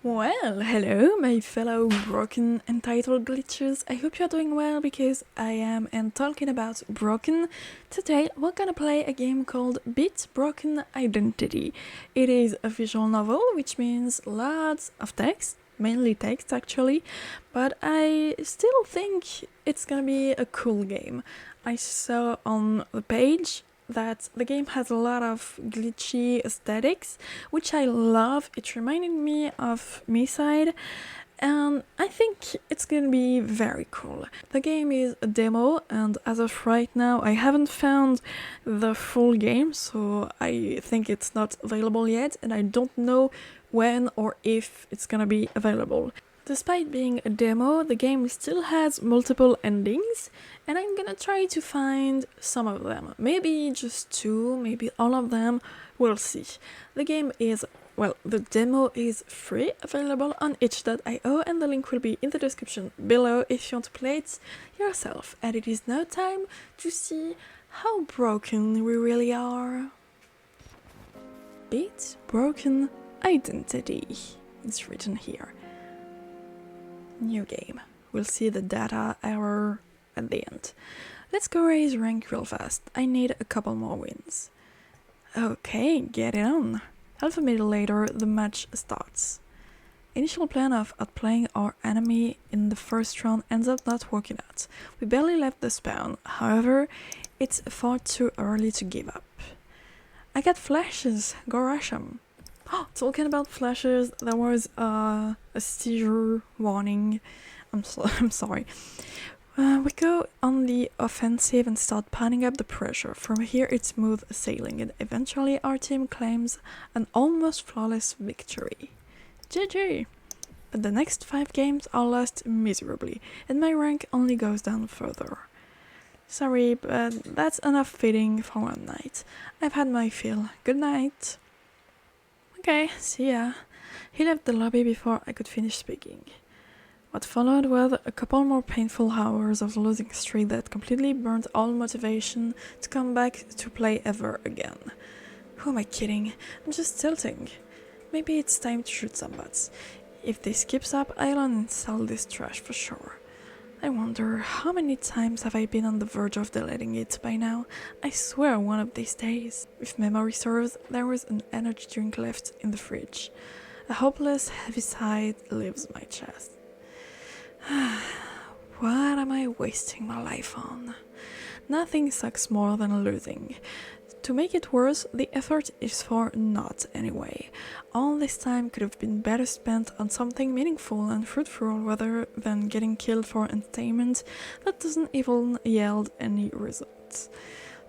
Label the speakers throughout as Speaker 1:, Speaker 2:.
Speaker 1: Well, hello my fellow broken entitled glitches. I hope you're doing well because I am, and talking about broken. Today we're gonna play a game called BitBroken Identity. It is a visual novel, which means lots of text, mainly text actually, but I still think it's gonna be a cool game. I saw on the page that the game has a lot of glitchy aesthetics, which I love. It reminded me of 𝕮𝖆𝖕𝖊𝖐, and I think it's gonna be very cool. The game is a demo, and as of right now I haven't found the full game, so I think it's not available yet, and I don't know when or if it's gonna be available. Despite being a demo, the game still has multiple endings, and I'm gonna try to find some of them. Maybe just two, maybe all of them, we'll see. The game is, well, the demo is free, available on 𝕮𝖆𝖐.io, and the link will be in the description below if you want to play it yourself. And it is now time to see how broken we really are. BitBroken Identity. It's written here. New game. We'll see the data error at the end. Let's go raise rank real fast. I need a couple more wins. Okay, get it on. Half a minute later, the match starts. Initial plan of outplaying our enemy in the first round ends up not working out. We barely left the spawn, however, it's far too early to give up. I got flashes, go rush 'em. Talking about flashes, there was a seizure warning. I'm sorry. We go on the offensive and start piling up the pressure. From here it's smooth sailing, and eventually our team claims an almost flawless victory. GG! But the next 5 games are lost miserably, and my rank only goes down further. Sorry, but that's enough feeding for one night. I've had my fill. Good night. Okay, see ya. He left the lobby before I could finish speaking. What followed were a couple more painful hours of losing streak that completely burnt all motivation to come back to play ever again. Who am I kidding? I'm just tilting. Maybe it's time to shoot some butts. If this keeps up, I'll uninstall this trash for sure. I wonder how many times have I been on the verge of deleting it by now. I swear one of these days. If memory serves, there was an energy drink left in the fridge. A hopeless heavy sigh leaves my chest. What am I wasting my life on? Nothing sucks more than losing. To make it worse, the effort is for naught anyway. All this time could have been better spent on something meaningful and fruitful rather than getting killed for entertainment that doesn't even yield any results.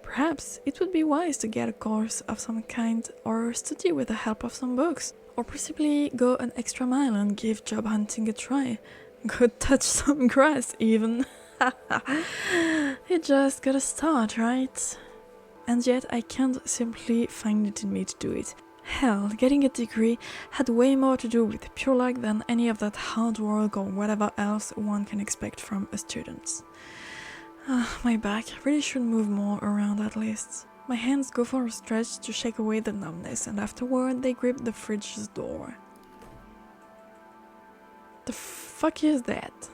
Speaker 1: Perhaps it would be wise to get a course of some kind, or study with the help of some books, or possibly go an extra mile and give job hunting a try. Go touch some grass even. You just gotta start, right? And yet I can't simply find it in me to do it. Hell, getting a degree had way more to do with pure luck than any of that hard work or whatever else one can expect from a student. My back really should move more around at least. My hands go for a stretch to shake away the numbness, and afterward they grip the fridge's door. The fuck is that?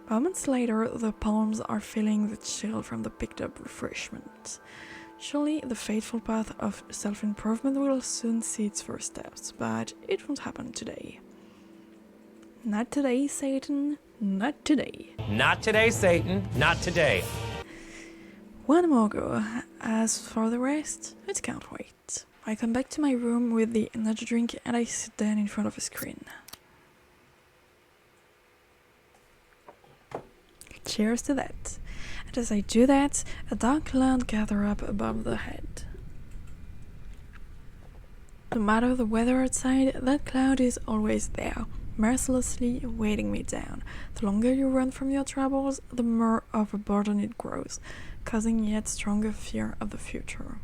Speaker 1: Moments later, the palms are feeling the chill from the picked up refreshment. Surely the fateful path of self-improvement will soon see its first steps, but it won't happen today. Not today, Satan. Not today.
Speaker 2: Not today, Satan. Not today.
Speaker 1: One more go. As for the rest, it can't wait. I come back to my room with the energy drink and I sit down in front of a screen. Cheers to that. And as I do that, a dark cloud gathers up above the head. No matter the weather outside, that cloud is always there, mercilessly weighting me down. The longer you run from your troubles, the more of a burden it grows, causing yet stronger fear of the future.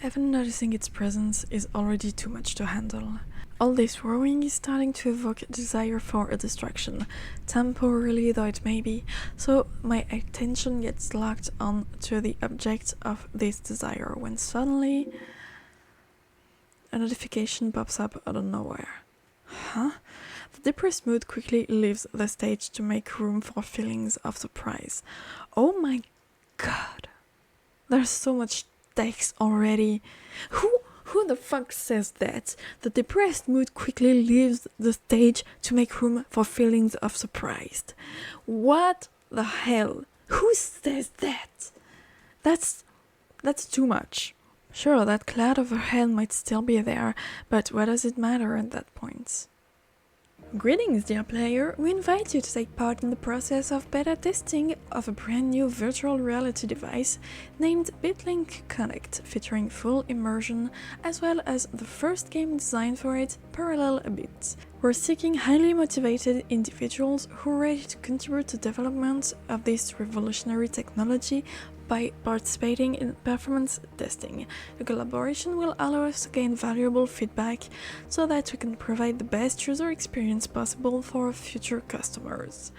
Speaker 1: Even noticing its presence is already too much to handle. All this worrying is starting to evoke a desire for a distraction, temporarily though it may be, so my attention gets locked on to the object of this desire when suddenly a notification pops up out of nowhere. Huh? The depressed mood quickly leaves the stage to make room for feelings of surprise. Oh my god. There's so much text already. Who the fuck says that? The depressed mood quickly leaves the stage to make room for feelings of surprise. What the hell? Who says that? That's too much. Sure, that cloud overhead might still be there, but what does it matter at that point? Greetings, dear player! We invite you to take part in the process of beta testing of a brand new virtual reality device named 𝕮𝖆𝖐𝑘, featuring full immersion, as well as the first game designed for it, 𝕮𝖆𝖕𝖙. We're seeking highly motivated individuals who are ready to contribute to the development of this revolutionary technology by participating in performance testing. The collaboration will allow us to gain valuable feedback so that we can provide the best user experience possible for future customers.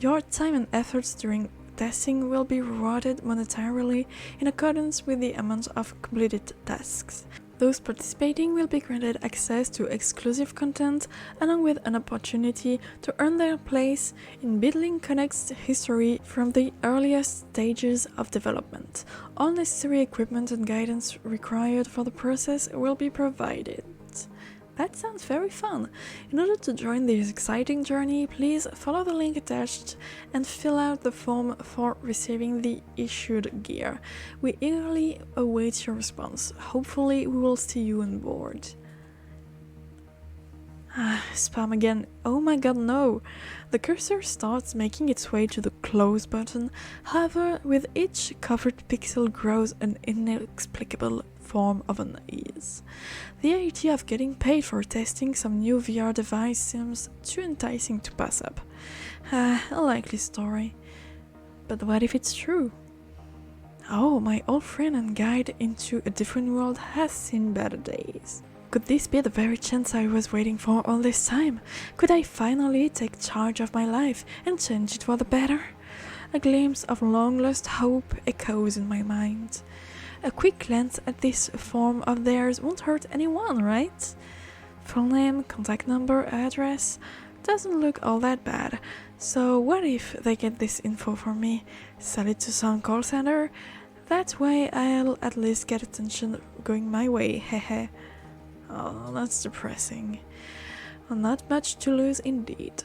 Speaker 1: Your time and efforts during testing will be rewarded monetarily in accordance with the amount of completed tasks. Those participating will be granted access to exclusive content along with an opportunity to earn their place in 𝕮𝖆𝖐𝖏's history from the earliest stages of development. All necessary equipment and guidance required for the process will be provided. That sounds very fun. In order to join this exciting journey, please follow the link attached and fill out the form for receiving the issued gear. We eagerly await your response. Hopefully we will see you on board. Spam again. Oh my god, no! The cursor starts making its way to the close button. However, with each covered pixel grows an inexplicable form of unease. The idea of getting paid for testing some new VR device seems too enticing to pass up. A likely story. But what if it's true? Oh, my old friend and guide into a different world has seen better days. Could this be the very chance I was waiting for all this time? Could I finally take charge of my life and change it for the better? A glimpse of long-lost hope echoes in my mind. A quick glance at this form of theirs won't hurt anyone, right? Full name, contact number, address, doesn't look all that bad. So what if they get this info from me, sell it to some call center? That way I'll at least get attention going my way, hehe. Oh, that's depressing. Not much to lose indeed.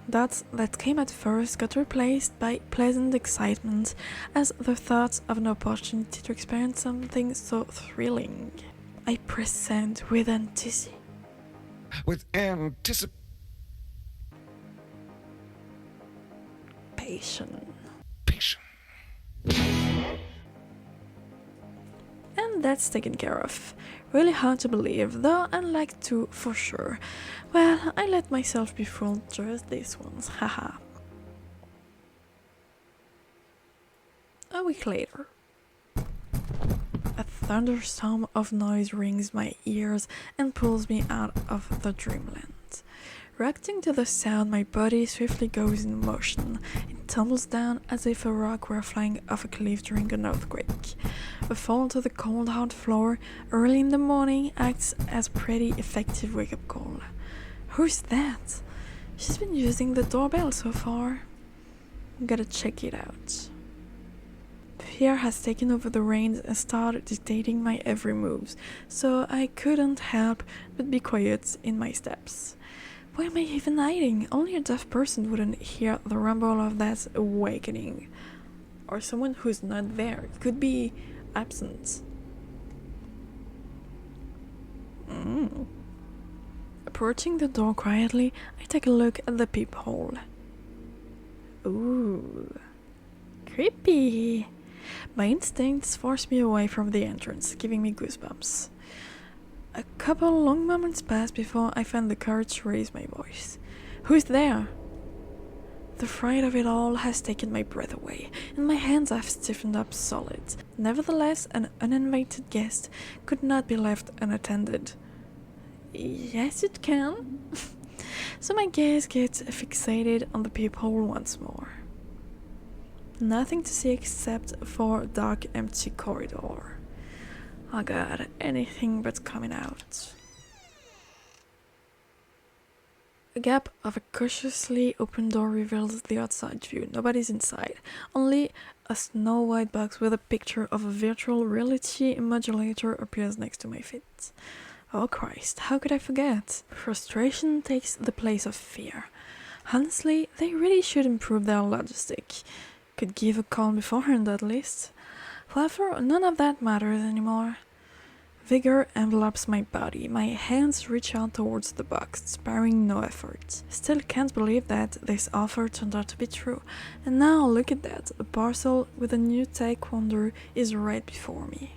Speaker 1: Doubts that came at first got replaced by pleasant excitement as the thought of an opportunity to experience something so thrilling. I present with anticipation. And that's taken care of. Really hard to believe, though I'd like to for sure. Well, I let myself be fooled just this once, haha. A week later. A thunderstorm of noise rings my ears and pulls me out of the dreamland. Reacting to the sound, my body swiftly goes in motion. It tumbles down as if a rock were flying off a cliff during an earthquake. A fall to the cold hard floor early in the morning acts as a pretty effective wake-up call. Who's that? She's been using the doorbell so far. Gotta check it out. Fear has taken over the reins and started dictating my every move, so I couldn't help but be quiet in my steps. Why am I even hiding? Only a deaf person wouldn't hear the rumble of that awakening. Or someone who's not there. It could be absent. Approaching the door quietly, I take a look at the peephole. Ooh, creepy. My instincts force me away from the entrance, giving me goosebumps. A couple long moments pass before I find the courage to raise my voice. Who's there? The fright of it all has taken my breath away, and my hands have stiffened up solid. Nevertheless, an uninvited guest could not be left unattended. Yes, it can. So my gaze gets fixated on the peephole once more. Nothing to see except for a dark, empty corridor. Oh god, anything but coming out. A gap of a cautiously open door reveals the outside view. Nobody's inside. Only a snow white box with a picture of a virtual reality modulator appears next to my feet. Oh Christ, how could I forget? Frustration takes the place of fear. Honestly, they really should improve their logistic. Could give a call beforehand at least. However, none of that matters anymore. Vigor envelops my body. My hands reach out towards the box, sparing no effort. Still can't believe that this offer turned out to be true. And now look at that, a parcel with a new tech wonder is right before me.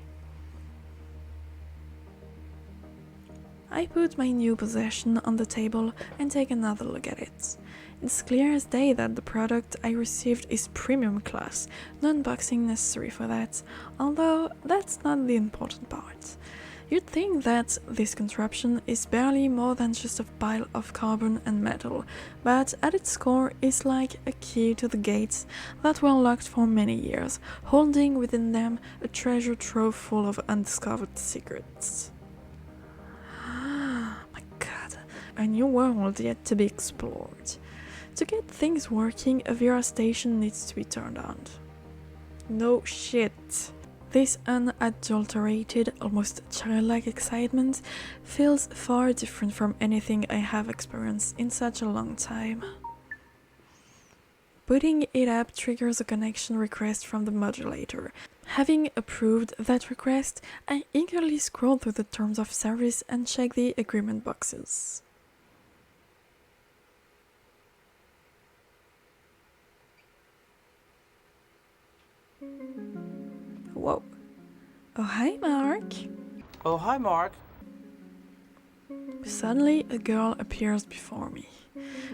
Speaker 1: I put my new possession on the table and take another look at it. It's clear as day that the product I received is premium class, no unboxing necessary for that, although that's not the important part. You'd think that this contraption is barely more than just a pile of carbon and metal, but at its core is like a key to the gates that were locked for many years, holding within them a treasure trove full of undiscovered secrets. My god, a new world yet to be explored. To get things working, a VR station needs to be turned on. No shit. This unadulterated, almost childlike excitement feels far different from anything I have experienced in such a long time. Booting it up triggers a connection request from the modulator. Having approved that request, I eagerly scroll through the terms of service and check the agreement boxes. Whoa. Oh, hi, Mark.
Speaker 3: Oh, hi, Mark.
Speaker 1: Suddenly, a girl appears before me.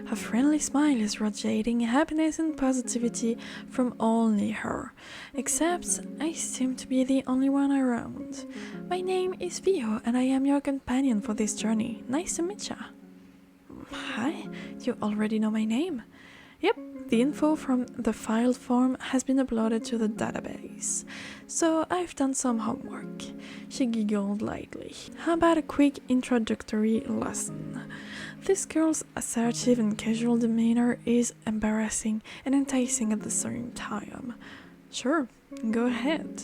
Speaker 1: Her friendly smile is radiating happiness and positivity from all near her. Except, I seem to be the only one around. My name is Vio, and I am your companion for this journey. Nice to meet ya. Hi, you already know my name? Yep, the info from the file form has been uploaded to the database. So I've done some homework. She giggled lightly. How about a quick introductory lesson? This girl's assertive and casual demeanor is embarrassing and enticing at the same time. Sure, go ahead.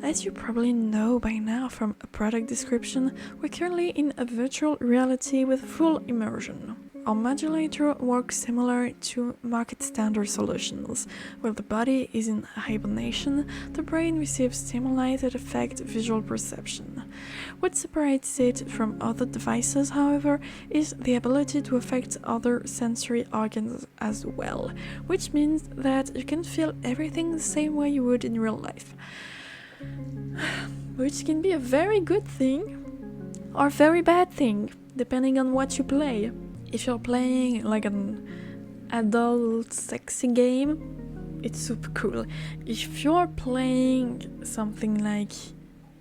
Speaker 1: As you probably know by now from a product description, we're currently in a virtual reality with full immersion. Our modulator works similar to market standard solutions. While the body is in hibernation, the brain receives stimuli that affect visual perception. What separates it from other devices, however, is the ability to affect other sensory organs as well, which means that you can feel everything the same way you would in real life. Which can be a very good thing or a very bad thing, depending on what you play. If you're playing like an adult sexy game, it's super cool. If you're playing something like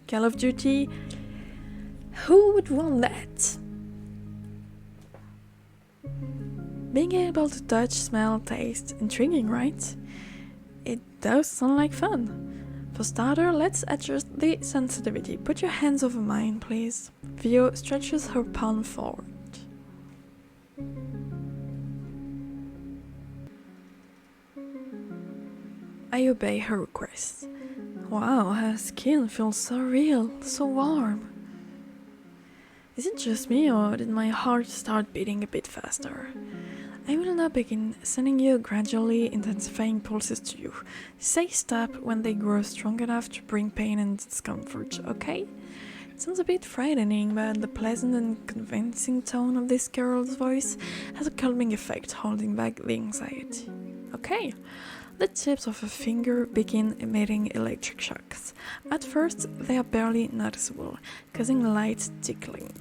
Speaker 1: Call of Duty, who would want that? Being able to touch, smell, taste, intriguing, right? It does sound like fun. For starter, let's adjust the sensitivity. Put your hands over mine, please. Vio stretches her palm forward. I obey her request. Wow, her skin feels so real, so warm. Is it just me, or did my heart start beating a bit faster? I will now begin sending you gradually intensifying pulses to you. Say stop when they grow strong enough to bring pain and discomfort, okay? It sounds a bit frightening, but the pleasant and convincing tone of this girl's voice has a calming effect, holding back the anxiety. Okay. The tips of a finger begin emitting electric shocks. At first, they are barely noticeable, causing light tickling.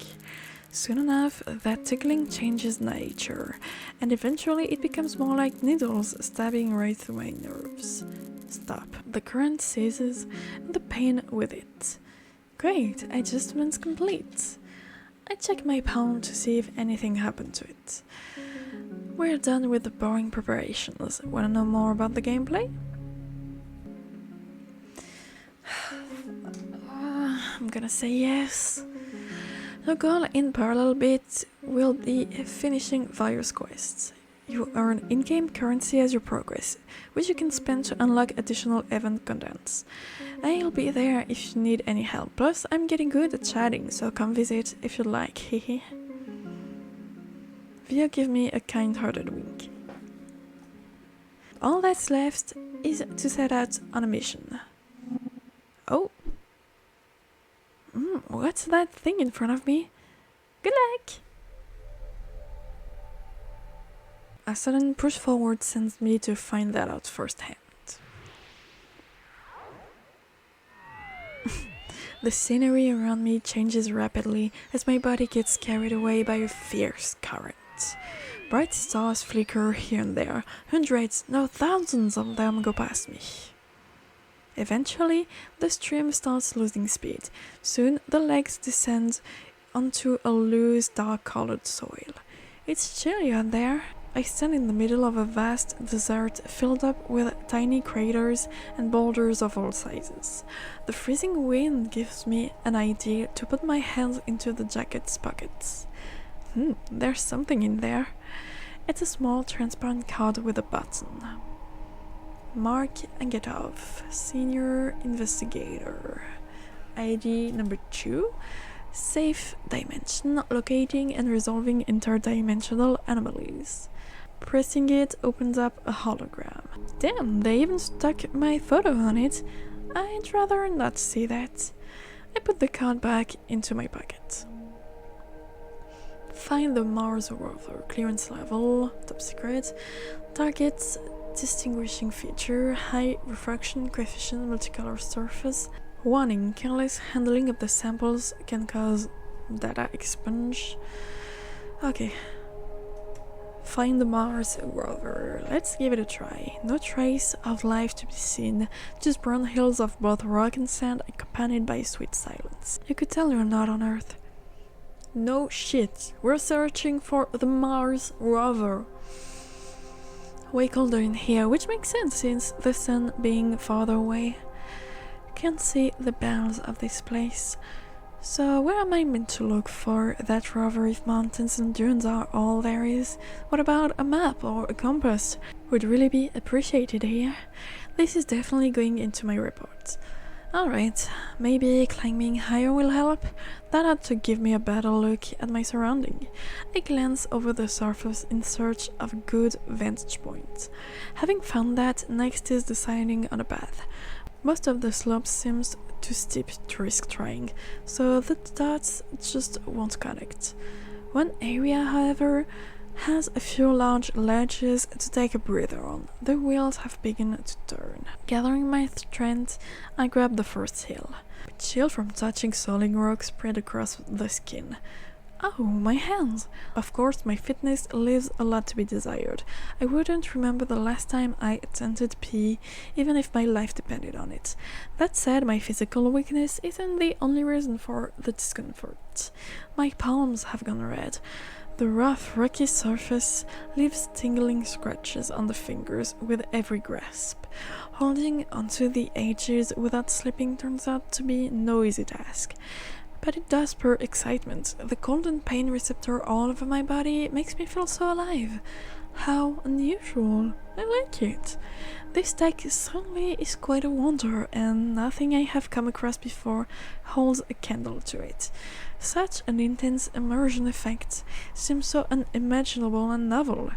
Speaker 1: Soon enough, that tickling changes nature, and eventually it becomes more like needles stabbing right through my nerves. Stop. The current ceases, and the pain with it. Great, adjustments complete. I check my palm to see if anything happened to it. We're done with the boring preparations. Wanna know more about the gameplay? gonna say yes. Your goal in 𝕬𝖆𝖙 will be finishing various quests. You earn in-game currency as you progress, which you can spend to unlock additional event contents. I'll be there if you need any help, plus I'm getting good at chatting, so come visit if you like, hehe. 𝕉𝖐𝖕 give me a kind-hearted wink. All that's left is to set out on a mission. Oh. What's that thing in front of me? Good luck! A sudden push forward sends me to find that out firsthand. The scenery around me changes rapidly as my body gets carried away by a fierce current. Bright stars flicker here and there, hundreds, no thousands of them go past me. Eventually, the stream starts losing speed. Soon, the legs descend onto a loose, dark-colored soil. It's chilly out there. I stand in the middle of a vast desert filled up with tiny craters and boulders of all sizes. The freezing wind gives me an idea to put my hands into the jacket's pockets. There's something in there. It's a small transparent card with a button. 𝕮𝖆𝖊𝖕𝖚, Senior Investigator. ID number 2. Safe dimension, locating and resolving interdimensional anomalies. Pressing it opens up a hologram. Damn, they even stuck my photo on it. I'd rather not see that. I put the card back into my pocket. Find the Mars rover. Clearance level, top secret. Target's distinguishing feature, high refraction coefficient, multicolor surface. Warning, careless handling of the samples can cause data expunge. Okay. Find the Mars rover. Let's give it a try. No trace of life to be seen, just brown hills of both rock and sand accompanied by sweet silence. You could tell you're not on Earth. No shit, we're searching for the Mars rover. Way colder in here, which makes sense since the sun being farther away. Can't see the bounds of this place. So where am I meant to look for that rover if mountains and dunes are all there is? What about a map or a compass? Would really be appreciated here. This is definitely going into my report. Alright, maybe climbing higher will help. That had to give me a better look at my surrounding. I glance over the surface in search of a good vantage point. Having found that, next is deciding on a path. Most of the slopes seems too steep to risk trying, so the dots just won't connect. One area, however, has a few large ledges to take a breather on. The wheels have begun to turn. Gathering my strength, I grab the first hill. A chill from touching solid rock spread across the skin. Oh, my hands! Of course, my fitness leaves a lot to be desired. I wouldn't remember the last time I attempted PE, even if my life depended on it. That said, my physical weakness isn't the only reason for the discomfort. My palms have gone red. The rough, rocky surface leaves tingling scratches on the fingers with every grasp. Holding onto the edges without slipping turns out to be no easy task. But it does spur excitement. The cold and pain receptor all over my body makes me feel so alive. How unusual. I like it. This tech certainly is quite a wonder, and nothing I have come across before holds a candle to it. Such an intense immersion effect seems so unimaginable and novel.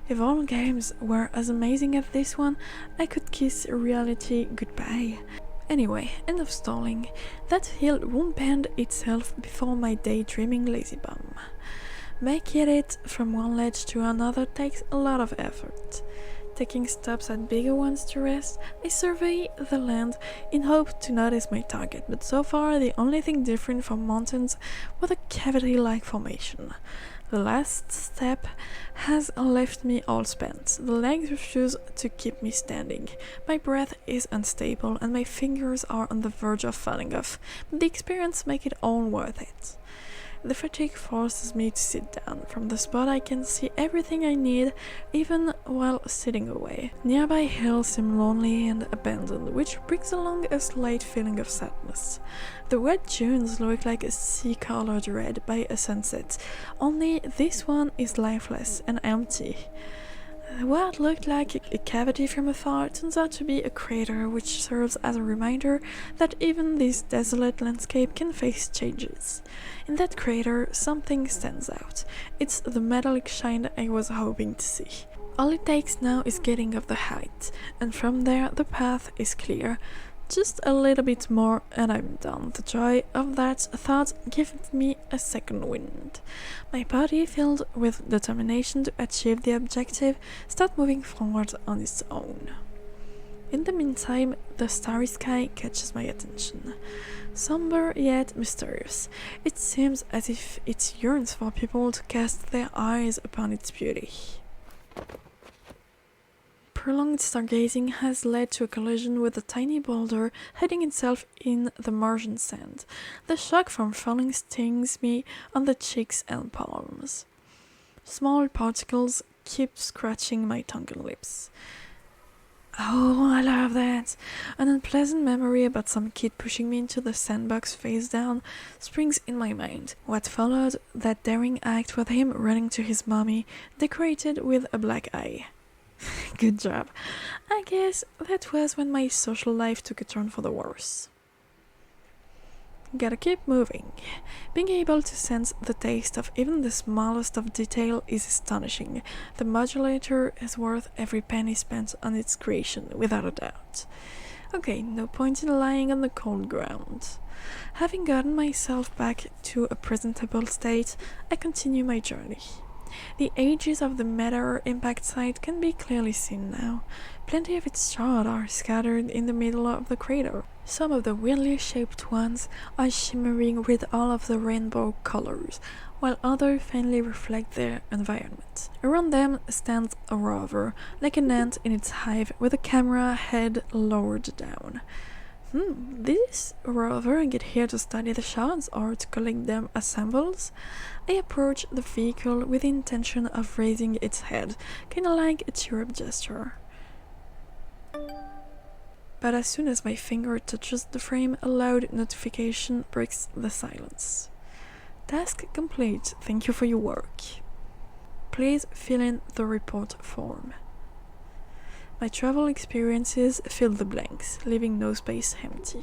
Speaker 1: If all games were as amazing as this one, I could kiss reality goodbye. Anyway, end of stalling. That hill won't bend itself before my daydreaming lazy bum. Making it from one ledge to another takes a lot of effort. Taking stops at bigger ones to rest, I survey the land in hope to notice my target, but so far the only thing different from mountains was a cavity-like formation. The last step has left me all spent. The legs refuse to keep me standing. My breath is unstable and my fingers are on the verge of falling off, but the experience makes it all worth it. The fatigue forces me to sit down. From the spot I can see everything I need, even while sitting away. Nearby hills seem lonely and abandoned, which brings along a slight feeling of sadness. The red dunes look like a sea-colored red by a sunset, only this one is lifeless and empty. What looked like a cavity from afar turns out to be a crater, which serves as a reminder that even this desolate landscape can face changes. In that crater, something stands out. It's the metallic shine I was hoping to see. All it takes now is getting up the height, and from there the path is clear. Just a little bit more and I'm done. The joy of that thought gives me a second wind. My body, filled with determination to achieve the objective, starts moving forward on its own. In the meantime, the starry sky catches my attention. Somber yet mysterious, it seems as if it yearns for people to cast their eyes upon its beauty. Prolonged stargazing has led to a collision with a tiny boulder hiding itself in the margin sand. The shock from falling stings me on the cheeks and palms. Small particles keep scratching my tongue and lips. Oh, I love that! An unpleasant memory about some kid pushing me into the sandbox face down springs in my mind. What followed that daring act was him running to his mommy, decorated with a black eye. Good job. I guess that was when my social life took a turn for the worse. Gotta keep moving. Being able to sense the taste of even the smallest of detail is astonishing. The modulator is worth every penny spent on its creation, without a doubt. Okay, no point in lying on the cold ground. Having gotten myself back to a presentable state, I continue my journey. The edges of the meteor impact site can be clearly seen now. Plenty of its shards are scattered in the middle of the crater. Some of the weirdly shaped ones are shimmering with all of the rainbow colors, while others faintly reflect their environment. Around them stands a rover, like an ant in its hive with a camera head lowered down. This rover get here to study the shards or to collect them as samples? I approach the vehicle with the intention of raising its head, kinda like a cheer-up gesture. But as soon as my finger touches the frame, a loud notification breaks the silence. Task complete. Thank you for your work. Please fill in the report form. My travel experiences fill the blanks, leaving no space empty.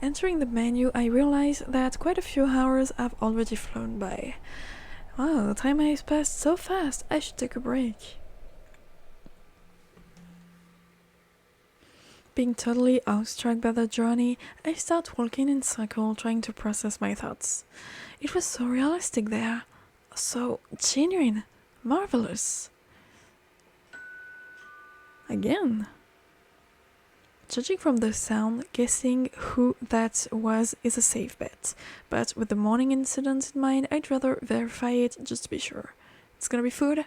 Speaker 1: Entering the menu, I realize that quite a few hours have already flown by. Wow, the time has passed so fast, I should take a break. Being totally awestruck by the journey, I start walking in circles trying to process my thoughts. It was so realistic there, so genuine, marvelous. Again. Judging from the sound, guessing who that was is a safe bet, but with the morning incident in mind, I'd rather verify it just to be sure. It's gonna be food?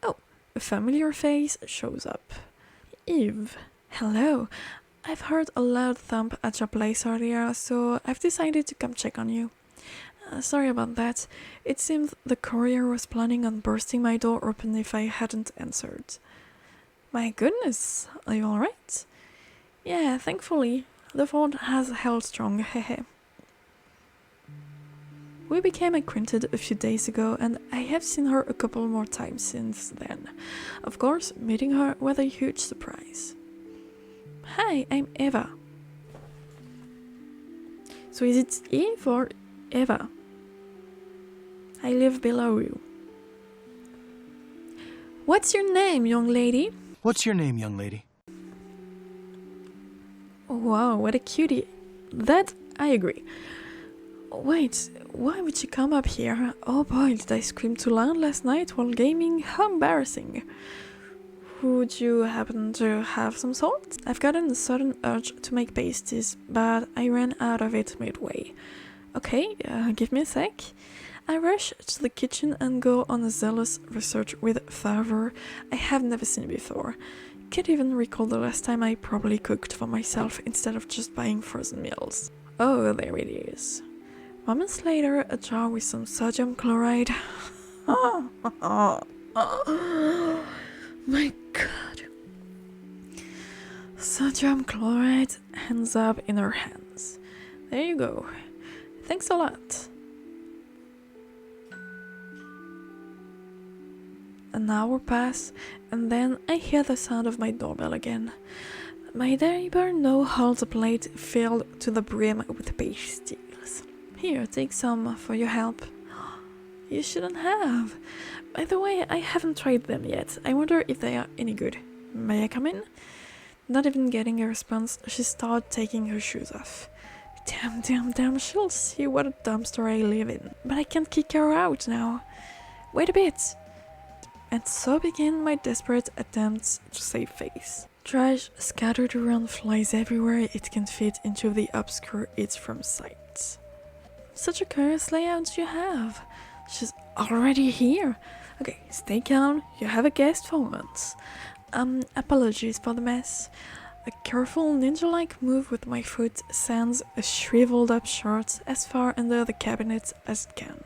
Speaker 1: Oh, a familiar face shows up. Eve, hello. I've heard a loud thump at your place earlier, so I've decided to come check on you. Sorry about that. It seems the courier was planning on bursting my door open if I hadn't answered. My goodness, are you alright? Yeah, thankfully. The fort has held strong, hehe. We became acquainted a few days ago, and I have seen her a couple more times since then. Of course, meeting her was a huge surprise. Hi, I'm Eva. So is it Eve or Eva? I live below you. What's your name, young lady?
Speaker 3: What's your name, young lady?
Speaker 1: Wow, what a cutie. That I agree. Wait, why would you come up here? Oh boy, did I scream too loud last night while gaming? How embarrassing. Would you happen to have some salt? I've gotten a sudden urge to make pasties, but I ran out of it midway. Okay, give me a sec. I rush to the kitchen and go on a zealous research with fervor I have never seen before. Can't even recall the last time I properly cooked for myself instead of just buying frozen meals. Oh, there it is. Moments later, a jar with some sodium chloride. Oh, my god. Sodium chloride ends up in her hands. There you go. Thanks a lot. An hour passes, and then I hear the sound of my doorbell again. My neighbor now holds a plate filled to the brim with pasties. Here, take some for your help. You shouldn't have. By the way, I haven't tried them yet. I wonder if they are any good. May I come in? Not even getting a response, she started taking her shoes off. Damn, she'll see what a dumpster I live in. But I can't kick her out now. Wait a bit. And so begin my desperate attempts to save face. Trash scattered around flies everywhere it can fit into the obscure it from sight. Such a curious layout you have. She's already here. Okay, stay calm, you have a guest for once. Apologies for the mess. A careful ninja-like move with my foot sends a shriveled up shirt as far under the cabinet as it can.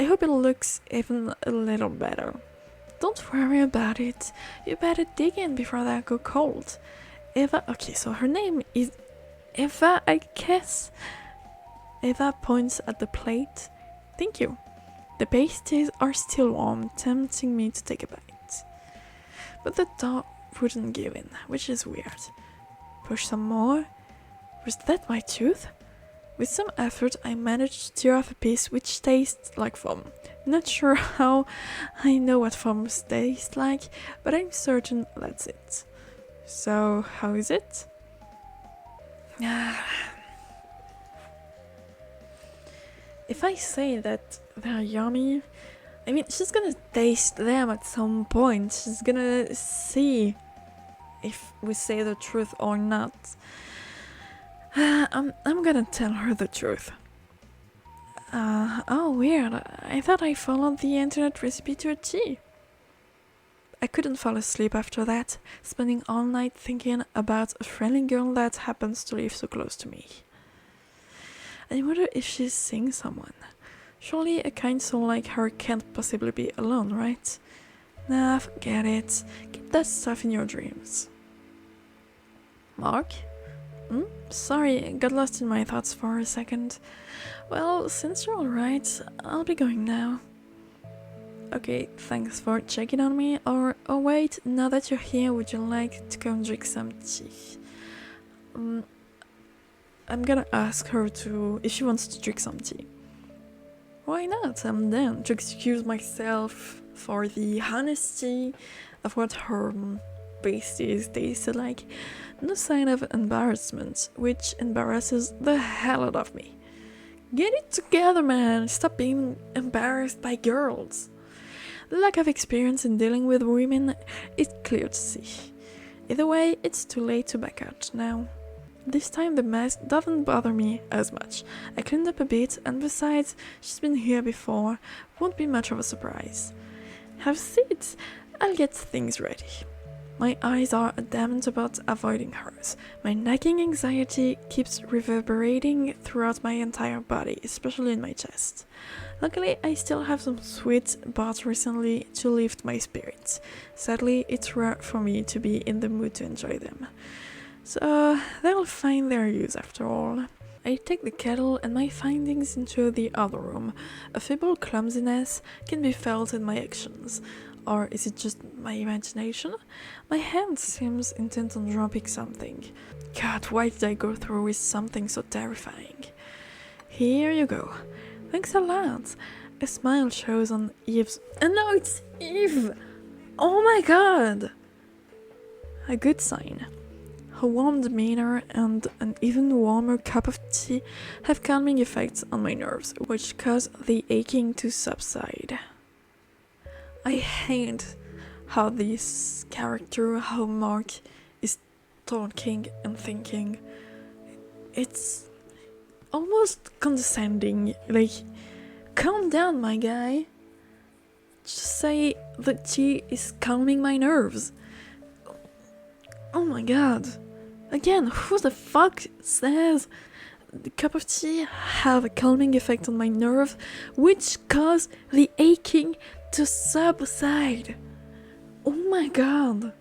Speaker 1: I hope it looks even a little better. Don't worry about it. You better dig in before that go cold. Eva, okay, so her name is Eva, I guess. Eva points at the plate. Thank you. The pasties are still warm, tempting me to take a bite. But the dog wouldn't give in, which is weird. Push some more. Was that my tooth? With some effort, I managed to tear off a piece which tastes like foam. Not sure how I know what foam tastes like, but I'm certain that's it. So, how is it? If I say that they're yummy, I mean, she's gonna taste them at some point. She's gonna see if we say the truth or not. I'm gonna tell her the truth. Oh, weird. I thought I followed the internet recipe to a T. I couldn't fall asleep after that, spending all night thinking about a friendly girl that happens to live so close to me. I wonder if she's seeing someone. Surely a kind soul like her can't possibly be alone, right? Nah, forget it. Keep that stuff in your dreams. Mark? Sorry, got lost in my thoughts for a second. Well, since you're alright, I'll be going now. Okay, thanks for checking on me. Or, oh wait, now that you're here, would you like to come drink some tea? I'm gonna ask her if she wants to drink some tea. Why not? I'm down to excuse myself for the honesty of what her pasties tasted like. No sign of embarrassment, which embarrasses the hell out of me. Get it together, man! Stop being embarrassed by girls. The lack of experience in dealing with women is clear to see. Either way, it's too late to back out now. This time the mess doesn't bother me as much. I cleaned up a bit, and besides, she's been here before, won't be much of a surprise. Have a seat, I'll get things ready. My eyes are adamant about avoiding hers. My nagging anxiety keeps reverberating throughout my entire body, especially in my chest. Luckily, I still have some sweets bought recently to lift my spirits. Sadly, it's rare for me to be in the mood to enjoy them. So, they'll find their use after all. I take the kettle and my findings into the other room. A feeble clumsiness can be felt in my actions. Or is it just my imagination? My hand seems intent on dropping something. God, why did I go through with something so terrifying? Here you go. Thanks a lot. A smile shows on Eve's... And now it's Eve! Oh my god! A good sign. Her warm demeanor and an even warmer cup of tea have calming effects on my nerves, which cause the aching to subside. I hate how this character, how Mark is talking and thinking. It's almost condescending, like, calm down, my guy. Just say the tea is calming my nerves. Oh my god. Again, who the fuck says the cup of tea have a calming effect on my nerve, which cause the aching to subside. Oh my god.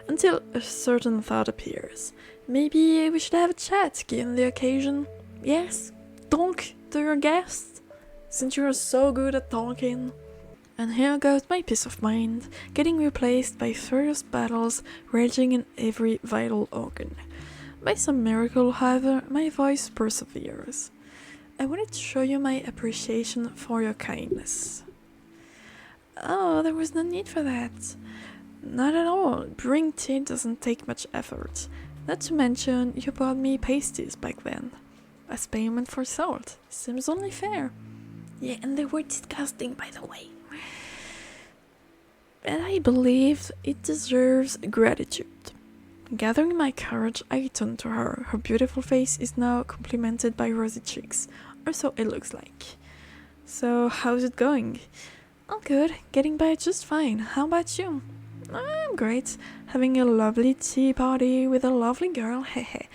Speaker 1: Until a certain thought appears. Maybe we should have a chat given the occasion. Yes? Talk to your guest? Since you're so good at talking. And here goes my peace of mind, getting replaced by furious battles raging in every vital organ. By some miracle, however, my voice perseveres. I wanted to show you my appreciation for your kindness. Oh, there was no need for that. Not at all. Brewing tea doesn't take much effort. Not to mention, you bought me pasties back then. As payment for salt. Seems only fair. Yeah, and they were disgusting, by the way. And I believe it deserves gratitude. Gathering my courage, I turned to her. Her beautiful face is now complemented by rosy cheeks, or so it looks like. So, how's it going? All good, getting by just fine. How about you? I'm great, having a lovely tea party with a lovely girl, hehe.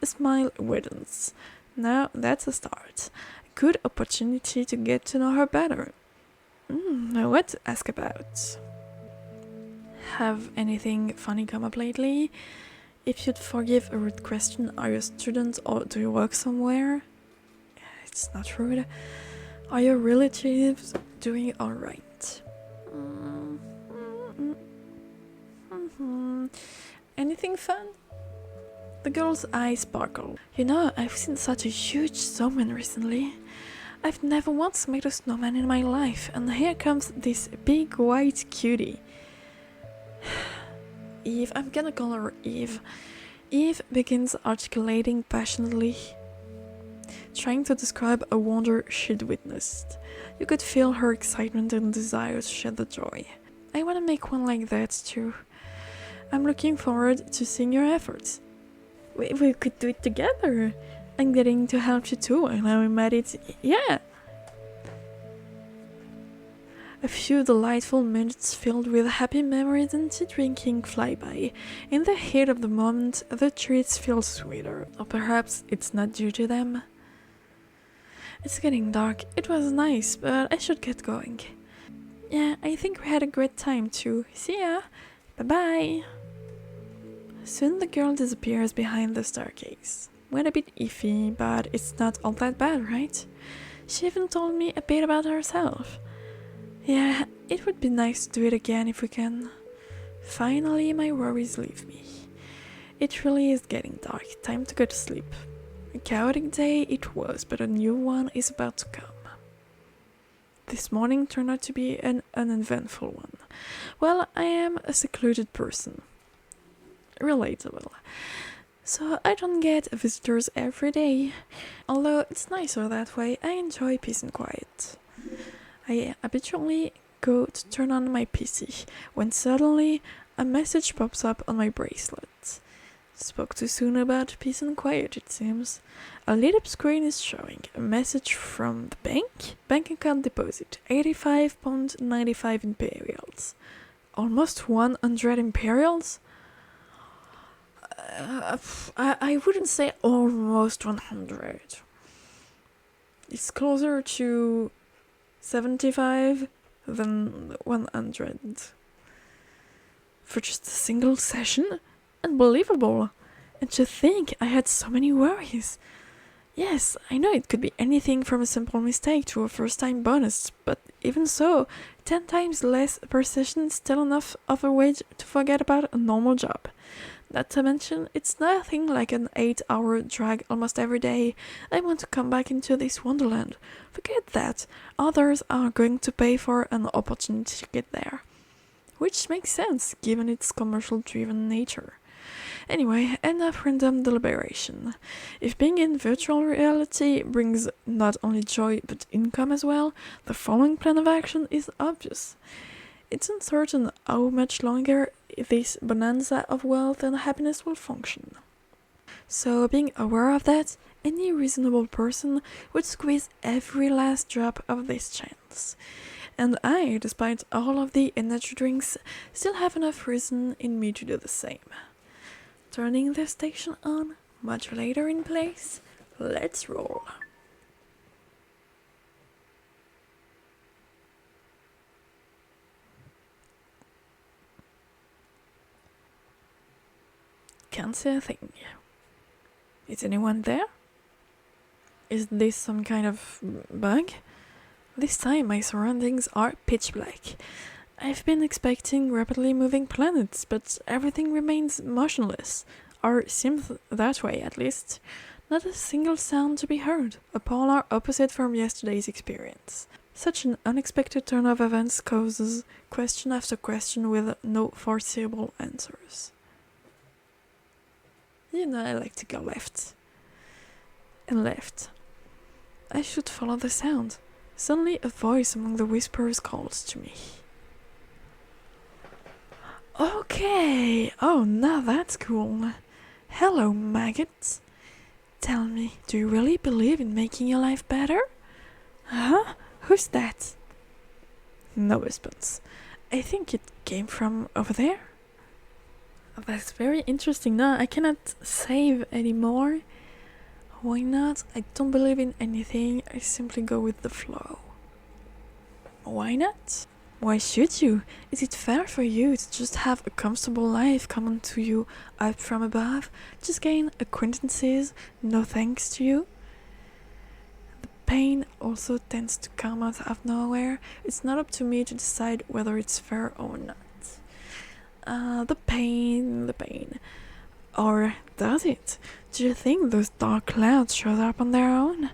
Speaker 1: A smile widdens. Now that's a start. A good opportunity to get to know her better. What to ask about? Have anything funny come up lately? If you'd forgive a rude question, are you a student or do you work somewhere? It's not rude. Are your relatives doing alright? Anything fun? The girl's eyes sparkle. You know, I've seen such a huge snowman recently. I've never once made a snowman in my life, and here comes this big white cutie. Eve, I'm gonna call her Eve. Eve begins articulating passionately, trying to describe a wonder she'd witnessed. You could feel her excitement and desire to share the joy. I want to make one like that too. I'm looking forward to seeing your efforts. We could do it together. I'm getting to help you too, and I'm at it. Yeah! A few delightful minutes filled with happy memories and tea drinking fly by. In the heat of the moment, the treats feel sweeter. Or perhaps it's not due to them. It's getting dark. It was nice, but I should get going. Yeah, I think we had a great time too. See ya! Bye-bye! Soon the girl disappears behind the staircase. Went a bit iffy, but it's not all that bad, right? She even told me a bit about herself. Yeah, it would be nice to do it again if we can. Finally, my worries leave me. It really is getting dark. Time to go to sleep. A chaotic day it was, but a new one is about to come. This morning turned out to be an uneventful one. Well, I am a secluded person. Relatable. So I don't get visitors every day. Although it's nicer that way, I enjoy peace and quiet. I habitually go to turn on my PC when suddenly a message pops up on my bracelet. Spoke too soon about peace and quiet, it seems. A lit up screen is showing a message from the bank. Bank account deposit, 85.95 imperials. Almost 100 imperials? I wouldn't say almost 100. It's closer to 75 than 100. For just a single session? Unbelievable! And to think I had so many worries. Yes, I know it could be anything from a simple mistake to a first-time bonus, but even so, 10 times less per session is still enough of a wage to forget about a normal job. Not to mention, it's nothing like an 8-hour drag almost every day. I want to come back into this wonderland. Forget that. Others are going to pay for an opportunity to get there. Which makes sense, given its commercial-driven nature. Anyway, enough random deliberation. If being in virtual reality brings not only joy but income as well, the following plan of action is obvious. It's uncertain how much longer this bonanza of wealth and happiness will function. So, being aware of that, any reasonable person would squeeze every last drop of this chance. And I, despite all of the energy drinks, still have enough reason in me to do the same. Turning the station on, Modulator in place. Let's roll. Can't see a thing. Is anyone there? Is this some kind of bug? This time my surroundings are pitch black. I've been expecting rapidly moving planets, but everything remains motionless, or seems that way at least. Not a single sound to be heard, a polar opposite from yesterday's experience. Such an unexpected turn of events causes question after question with no foreseeable answers. You know I like to go left. And left. I should follow the sound. Suddenly a voice among the whispers calls to me. Okay, oh now that's cool. Hello, maggots. Tell me, do you really believe in making your life better? Huh? Who's that? No response. I think it came from over there. That's very interesting. No, I cannot save anymore. Why not? I don't believe in anything. I simply go with the flow. Why not? Why should you? Is it fair for you to just have a comfortable life come to you up from above? Just gain acquaintances, no thanks to you? The pain also tends to come out of nowhere. It's not up to me to decide whether it's fair or not. The pain. Or does it? Do you think those dark clouds showed up on their own?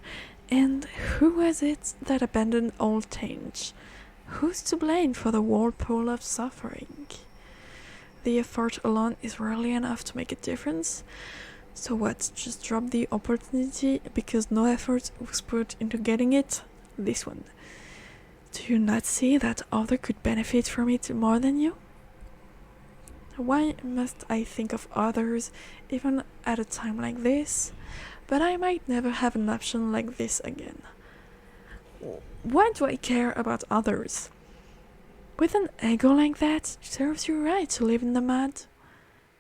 Speaker 1: And who was it that abandoned old 𝕮𝖆𝖎𝖐? Who's to blame for the whirlpool of suffering? The effort alone is rarely enough to make a difference. So what, just drop the opportunity because no effort was put into getting it? This one. Do you not see that others could benefit from it more than you? Why must I think of others, even at a time like this? But I might never have an option like this again. Why do I care about others? With an ego like that, it serves you right to live in the mud.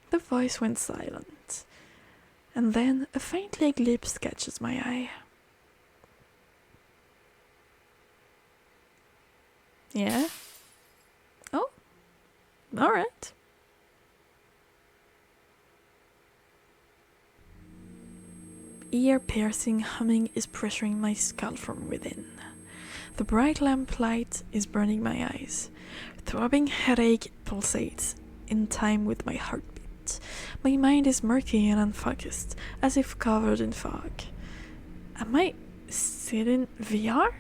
Speaker 1: The voice went silent, and then a faint glimpse catches my eye. Yeah? Oh, alright. Ear-piercing humming is pressuring my skull from within. The bright lamp light is burning my eyes. Throbbing headache pulsates in time with my heartbeat. My mind is murky and unfocused, as if covered in fog. Am I still in VR?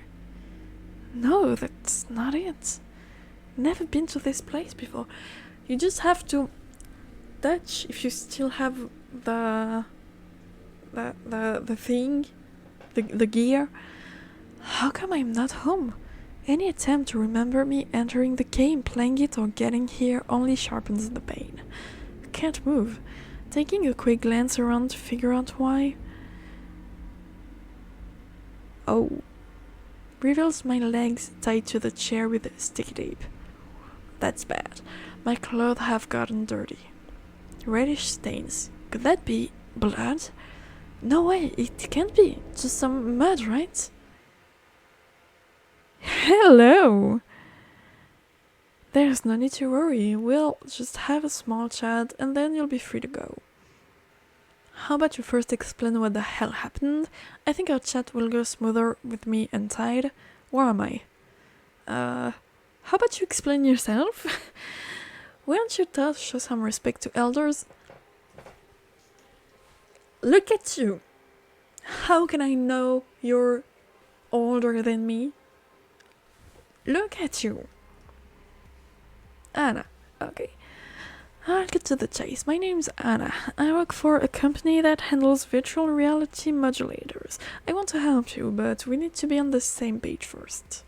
Speaker 1: No, that's not it. Never been to this place before. You just have to touch if you still have the thing, the gear. How come I'm not home? Any attempt to remember me entering the game, playing it, or getting here only sharpens the pain. I can't move. Taking a quick glance around to figure out why. Oh. Reveals my legs tied to the chair with sticky tape. That's bad. My clothes have gotten dirty. Reddish stains. Could that be blood? No way, it can't be. Just some mud, right? Hello! There's no need to worry. We'll just have a small chat and then you'll be free to go. How about you first explain what the hell happened? I think our chat will go smoother with me and Tide. Where am I? How about you explain yourself? Why don't you show some respect to elders? Look at you! How can I know you're older than me? Look at you! Anna. Okay. I'll get to the chase. My name's Anna. I work for a company that handles virtual reality modulators. I want to help you, but we need to be on the same page first.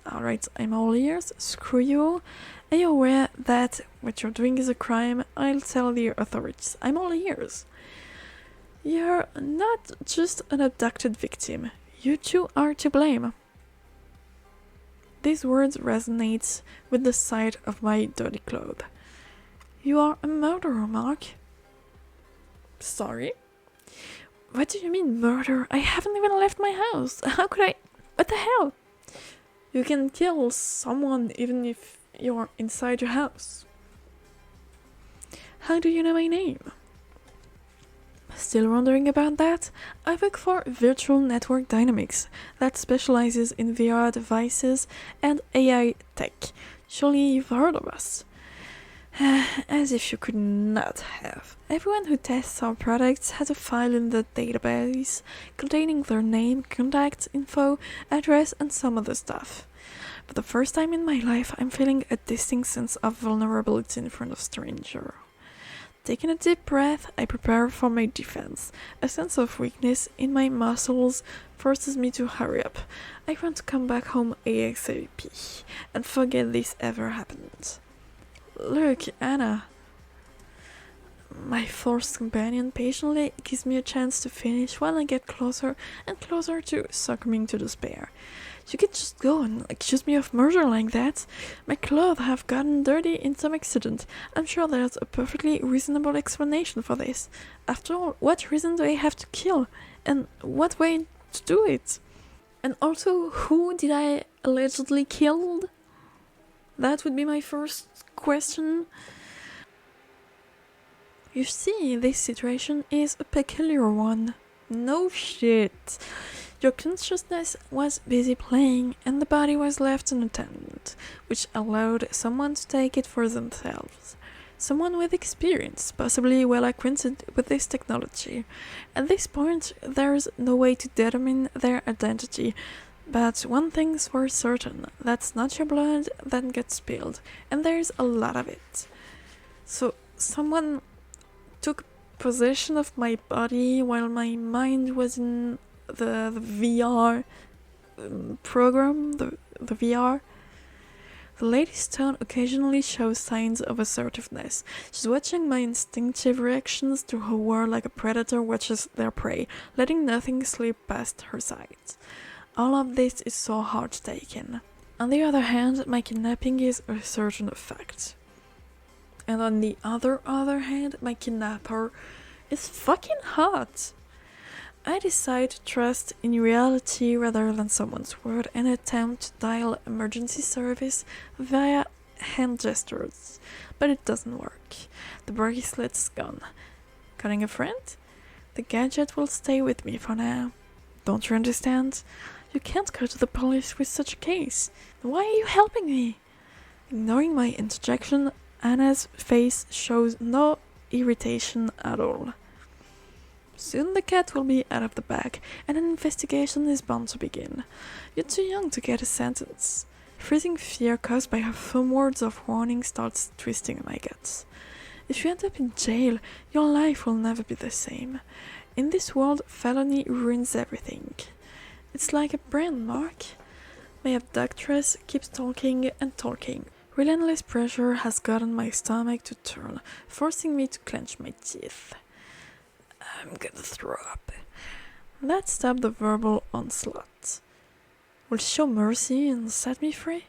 Speaker 1: Alright, I'm all ears. Screw you. Are you aware that what you're doing is a crime? I'll tell the authorities. I'm all ears. You're not just an abducted victim. You two are to blame. These words resonate with the sight of my dirty clothes. You are a murderer, Mark. Sorry? What do you mean murder? I haven't even left my house. How could I? What the hell? You can kill someone even if you're inside your house. How do you know my name? Still wondering about that? I work for Virtual Network Dynamics that specializes in VR devices and AI tech. Surely you've heard of us. As if you could not have. Everyone who tests our products has a file in the database containing their name, contact info, address, and some other stuff. For the first time in my life, I'm feeling a distinct sense of vulnerability in front of strangers. Taking a deep breath, I prepare for my defense. A sense of weakness in my muscles forces me to hurry up. I want to come back home ASAP and forget this ever happened. Look, Anna. My forced companion patiently gives me a chance to finish while I get closer and closer to succumbing to despair. You could just go and accuse me of murder like that. My clothes have gotten dirty in some accident. I'm sure there's a perfectly reasonable explanation for this. After all, what reason do I have to kill? And what way to do it? And also, who did I allegedly kill? That would be my first question. You see, this situation is a peculiar one. No shit. Your consciousness was busy playing and the body was left unattended, which allowed someone to take it for themselves. Someone with experience, possibly well acquainted with this technology. At this point, there's no way to determine their identity, but one thing's for certain, that's not your blood that gets spilled, and there's a lot of it. So, someone took possession of my body while my mind was in the VR program, the VR. The lady's tone occasionally shows signs of assertiveness. She's watching my instinctive reactions to her world like a predator watches their prey, letting nothing slip past her sight. All of this is so hard to take in. On the other hand, my kidnapping is a certain fact. And on the other hand, my kidnapper is fucking hot. I decide to trust in reality rather than someone's word and attempt to dial emergency service via hand gestures, but it doesn't work. The bracelet's gone. Calling a friend? The gadget will stay with me for now. Don't you understand? You can't go to the police with such a case. Why are you helping me? Ignoring my interjection, Anna's face shows no irritation at all. Soon the cat will be out of the bag, and an investigation is bound to begin. You're too young to get a sentence. Freezing fear caused by her firm words of warning starts twisting my guts. If you end up in jail, your life will never be the same. In this world, felony ruins everything. It's like a brand mark. My abductress keeps talking and talking. Relentless pressure has gotten my stomach to turn, forcing me to clench my teeth. I'm gonna throw up. That stopped the verbal onslaught. Will she show mercy and set me free?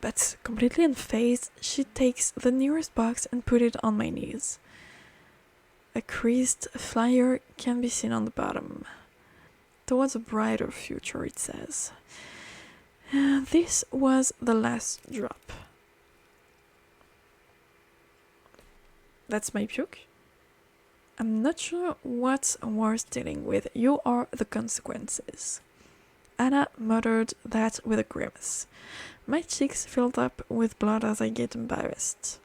Speaker 1: But completely unfazed, she takes the nearest box and put it on my knees. A creased flyer can be seen on the bottom. Towards a brighter future, it says. This was the last drop. That's my puke? I'm not sure what's worse dealing with. You are the consequences. Anna muttered that with a grimace. My cheeks filled up with blood as I get embarrassed.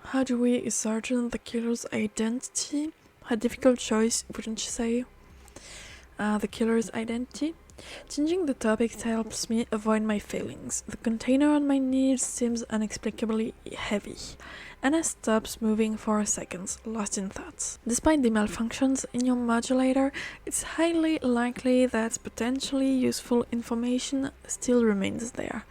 Speaker 1: How do we ascertain the killer's identity? A difficult choice, wouldn't you say? The killer's identity? Changing the topic helps me avoid my feelings. The container on my knees seems inexplicably heavy. Anna stops moving for a second, lost in thoughts. Despite the malfunctions in your modulator, it's highly likely that potentially useful information still remains there.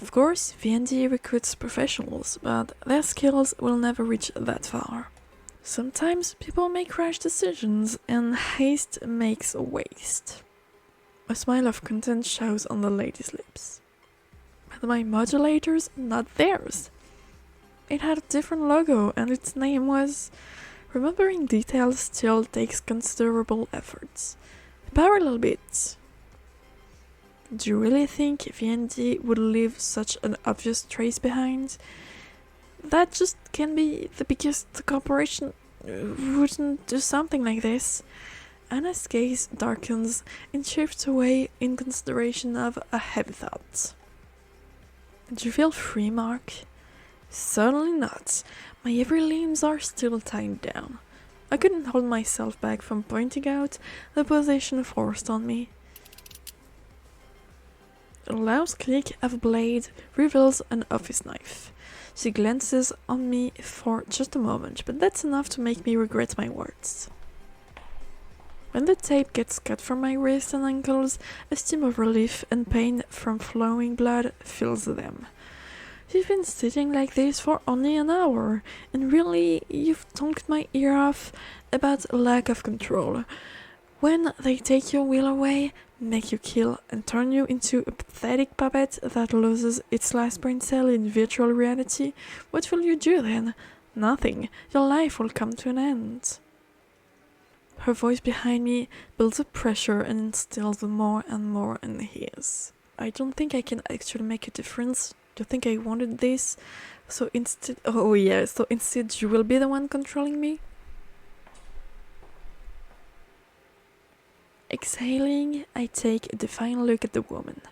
Speaker 1: Of course, V&D recruits professionals, but their skills will never reach that far. Sometimes people make rash decisions, and haste makes waste. A smile of content shows on the lady's lips. But my modulator's not theirs. It had a different logo, and its name was Remembering details still takes considerable effort. Parallel bit. Do you really think 𝕉𝖎𝖕 would leave such an obvious trace behind? That just can't be the biggest corporation wouldn't do something like this. Anna's gaze darkens and shifts away in consideration of a heavy thought. Do you feel free, Mark? Certainly not. My every limbs are still tied down. I couldn't hold myself back from pointing out the position forced on me. A loud click of a blade reveals an office knife. She glances on me for just a moment, but that's enough to make me regret my words. When the tape gets cut from my wrists and ankles, a steam of relief and pain from flowing blood fills them. You've been sitting like this for only an hour, and really, you've talked my ear off about a lack of control. When they take your will away, make you kill, and turn you into a pathetic puppet that loses its last brain cell in virtual reality, what will you do then? Nothing. Your life will come to an end. Her voice behind me builds up pressure and instills more and more in his. I don't think I can actually make a difference. Do you think I wanted this? So instead you will be the one controlling me? Exhaling, I take a defiant look at the woman.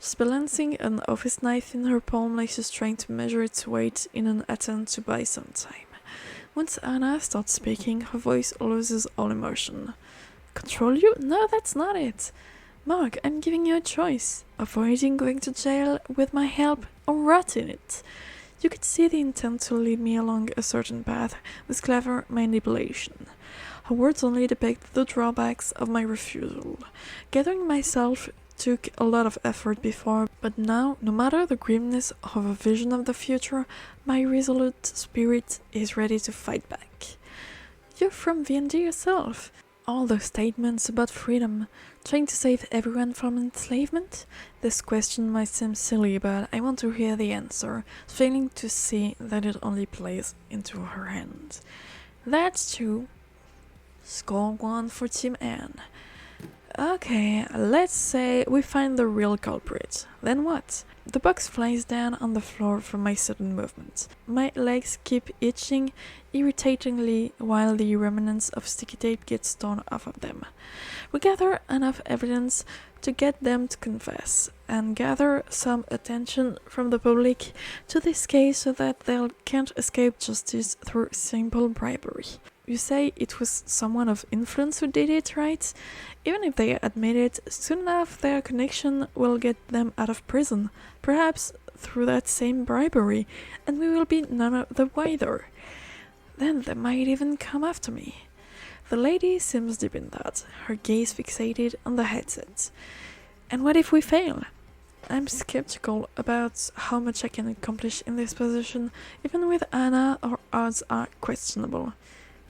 Speaker 1: She's balancing an office knife in her palm like she's trying to measure its weight in an attempt to buy some time. Once Anna starts speaking, her voice loses all emotion. Control you? No, that's not it. Mark, I'm giving you a choice. Avoiding going to jail with my help or rot in it. You could see the intent to lead me along a certain path with clever manipulation. Her words only depict the drawbacks of my refusal. Gathering myself took a lot of effort before, but now, no matter the grimness of a vision of the future, my resolute spirit is ready to fight back. You're from 𝕉𝖎𝖕 yourself. All those statements about freedom, trying to save everyone from enslavement? This question might seem silly, but I want to hear the answer, failing to see that it only plays into her hands. That's true. Score 1 for Team Anne. Okay, let's say we find the real culprit. Then what? The box flies down on the floor from my sudden movement. My legs keep itching irritatingly while the remnants of sticky tape gets torn off of them. We gather enough evidence to get them to confess, and gather some attention from the public to this case so that they can't escape justice through simple bribery. You say it was someone of influence who did it, right? Even if they admit it, soon enough their connection will get them out of prison, perhaps through that same bribery, and we will be none the wiser. Then they might even come after me. The lady seems deep in thought, her gaze fixated on the headset. And what if we fail? I'm skeptical about how much I can accomplish in this position. Even with Anna, our odds are questionable.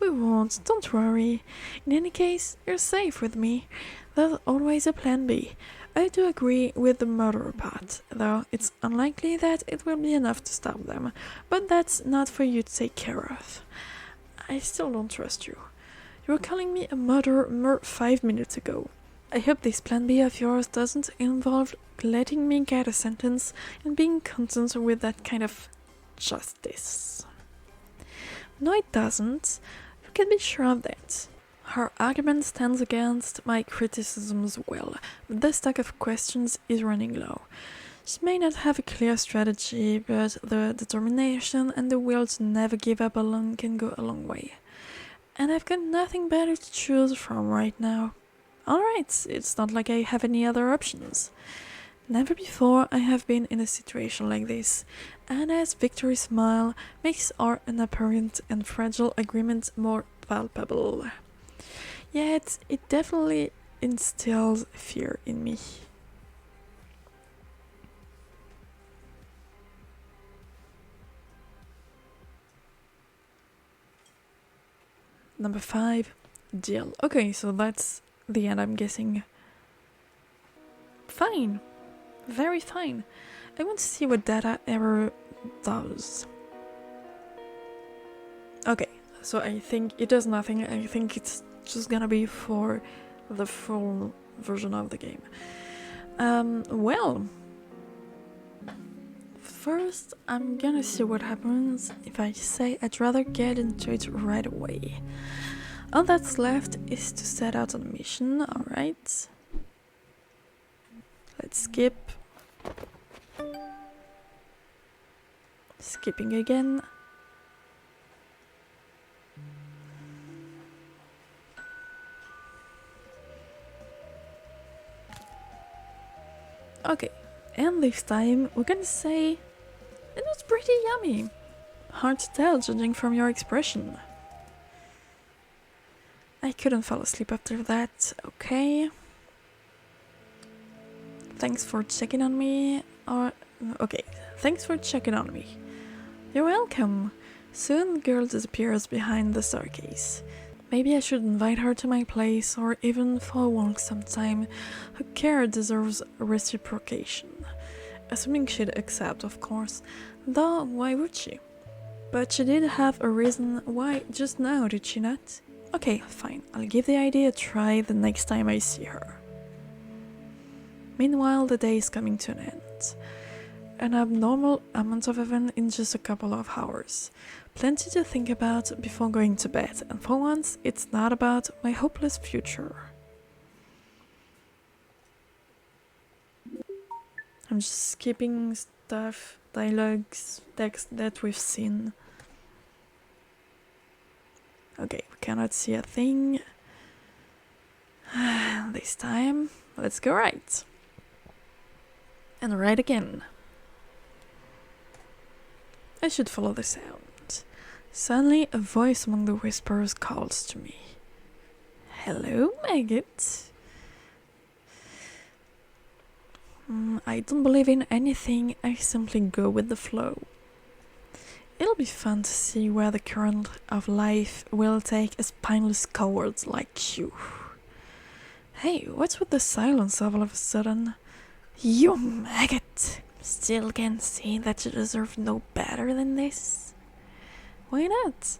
Speaker 1: We won't, don't worry. In any case, you're safe with me. There's always a plan B. I do agree with the murder part, though it's unlikely that it will be enough to stop them, but that's not for you to take care of. I still don't trust you. You were calling me a murderer mere 5 minutes ago. I hope this plan B of yours doesn't involve letting me get a sentence and being content with that kind of justice. No, it doesn't. You can be sure of that. Her argument stands against my criticisms well, but the stack of questions is running low. She may not have a clear strategy, but the determination and the will to never give up alone can go a long way. And I've got nothing better to choose from right now. Alright, it's not like I have any other options. Never before I have been in a situation like this. Anna's victory smile makes our inapparent and fragile agreement more palpable. Yet, it definitely instills fear in me. Number 5, deal. Okay, so that's the end, I'm guessing. Fine. Very fine. I want to see what 𝕮𝖎𝖕𝖎𝖙𝖎 does. Okay, So I think it does nothing. I think it's just gonna be for the full version of the game. Well, first I'm gonna see what happens if I say I'd rather get into it right away. All that's left is to set out on a mission, alright. Let's skip. Skipping again. Okay, and this time we're gonna say it was pretty yummy. Hard to tell judging from your expression. I couldn't fall asleep after that, okay. Thanks for checking on me, okay, thanks for checking on me. You're welcome. Soon the girl disappears behind the staircase. Maybe I should invite her to my place or even for a walk sometime. Her care deserves reciprocation. Assuming she'd accept, of course. Though, why would she? But she did have a reason why just now, did she not? Okay, fine. I'll give the idea a try the next time I see her. Meanwhile, the day is coming to an end. An abnormal amount of event in just a couple of hours. Plenty to think about before going to bed, and for once, it's not about my hopeless future. I'm just skipping stuff, dialogues, text that we've seen. Okay, we cannot see a thing. This time, let's go right. And right again. I should follow the sound. Suddenly, a voice among the whispers calls to me. Hello, maggot. I don't believe in anything, I simply go with the flow. It'll be fun to see where the current of life will take a spineless coward like you. Hey, what's with the silence all of a sudden? You maggot! Still can't see that you deserve no better than this? Why not?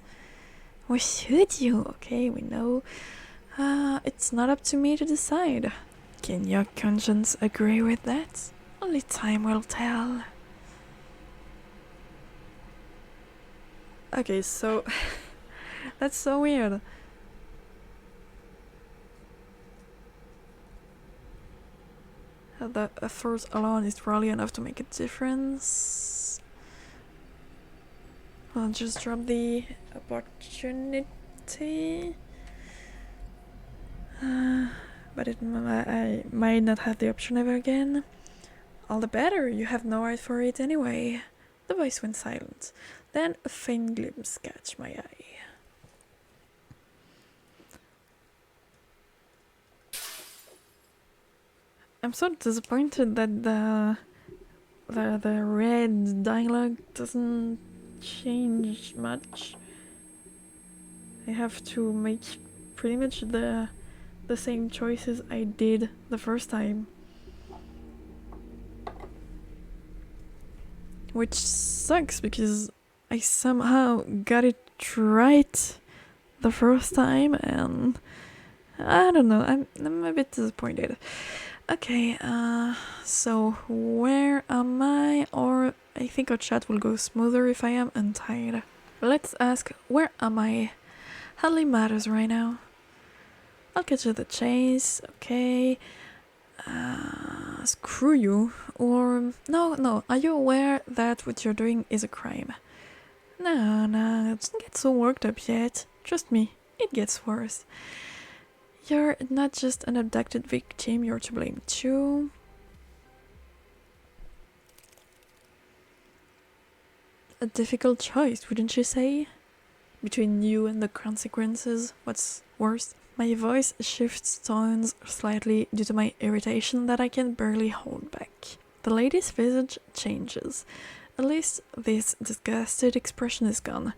Speaker 1: Why should you? Okay, we know. It's not up to me to decide. Can your conscience agree with that? Only time will tell. Okay, so that's so weird. The effort alone is probably enough to make a difference. I'll just drop the opportunity. But I might not have the option ever again. All the better, you have no right for it anyway. The voice went silent. Then a faint glimpse catch my eye. I'm so disappointed that the red dialogue doesn't change much. I have to make pretty much the same choices I did the first time. Which sucks because I somehow got it right the first time and I don't know, I'm a bit disappointed. Okay, so where am I? Or I think our chat will go smoother if I am untied. Let's ask, where am I? Hardly matters right now. I'll get you the chase, okay. Screw you. Or, no, are you aware that what you're doing is a crime? No, don't get so worked up yet. Trust me, it gets worse. You're not just an abducted victim, you're to blame too. A difficult choice, wouldn't you say? Between you and the consequences, what's worse? My voice shifts tones slightly due to my irritation that I can barely hold back. The lady's visage changes. At least this disgusted expression is gone,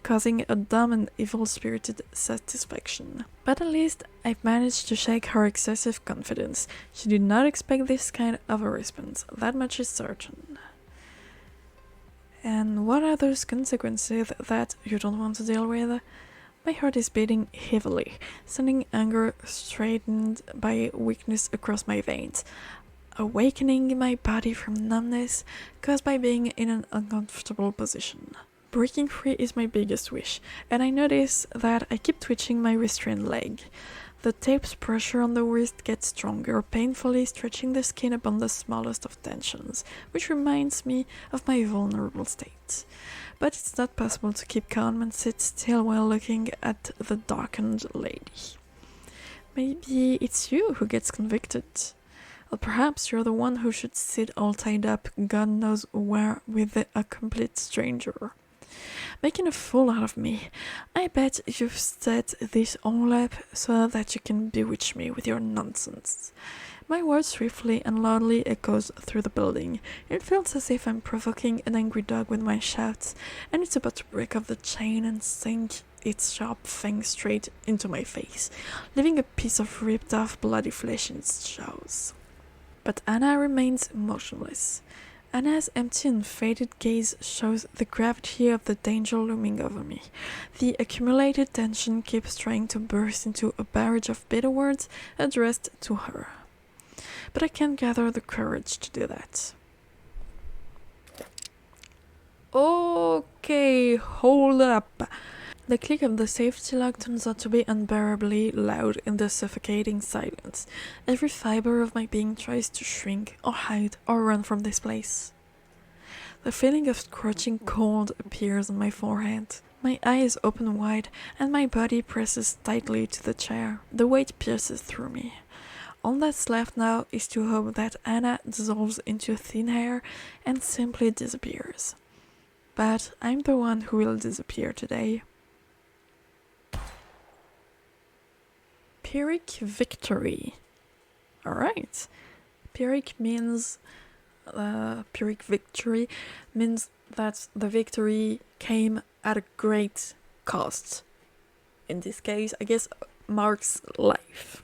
Speaker 1: causing a dumb and evil-spirited satisfaction. But at least I've managed to shake her excessive confidence. She did not expect this kind of a response, that much is certain. And what are those consequences that you don't want to deal with? My heart is beating heavily, sending anger straightened by weakness across my veins, awakening my body from numbness caused by being in an uncomfortable position. Breaking free is my biggest wish, and I notice that I keep twitching my restrained leg. The tape's pressure on the wrist gets stronger, painfully stretching the skin upon the smallest of tensions, which reminds me of my vulnerable state. But it's not possible to keep calm and sit still while looking at the darkened lady. Maybe it's you who gets convicted. Or perhaps you're the one who should sit all tied up, God knows where, with a complete stranger. Making a fool out of me. I bet you've said this all up so that you can bewitch me with your nonsense. My words swiftly and loudly echoes through the building. It feels as if I'm provoking an angry dog with my shouts, and it's about to break off the chain and sink its sharp fangs straight into my face, leaving a piece of ripped off bloody flesh in its jaws. But Anna remains motionless. Anna's empty and faded gaze shows the gravity of the danger looming over me. The accumulated tension keeps trying to burst into a barrage of bitter words addressed to her. But I can't gather the courage to do that. Okay, hold up. The click of the safety lock turns out to be unbearably loud in the suffocating silence. Every fiber of my being tries to shrink, or hide, or run from this place. The feeling of scorching cold appears on my forehead. My eyes open wide, and my body presses tightly to the chair. The weight pierces through me. All that's left now is to hope that Anna dissolves into thin air and simply disappears. But I'm the one who will disappear today. Pyrrhic victory. Alright. Pyrrhic victory means that the victory came at a great cost. In this case, I guess Mark's life.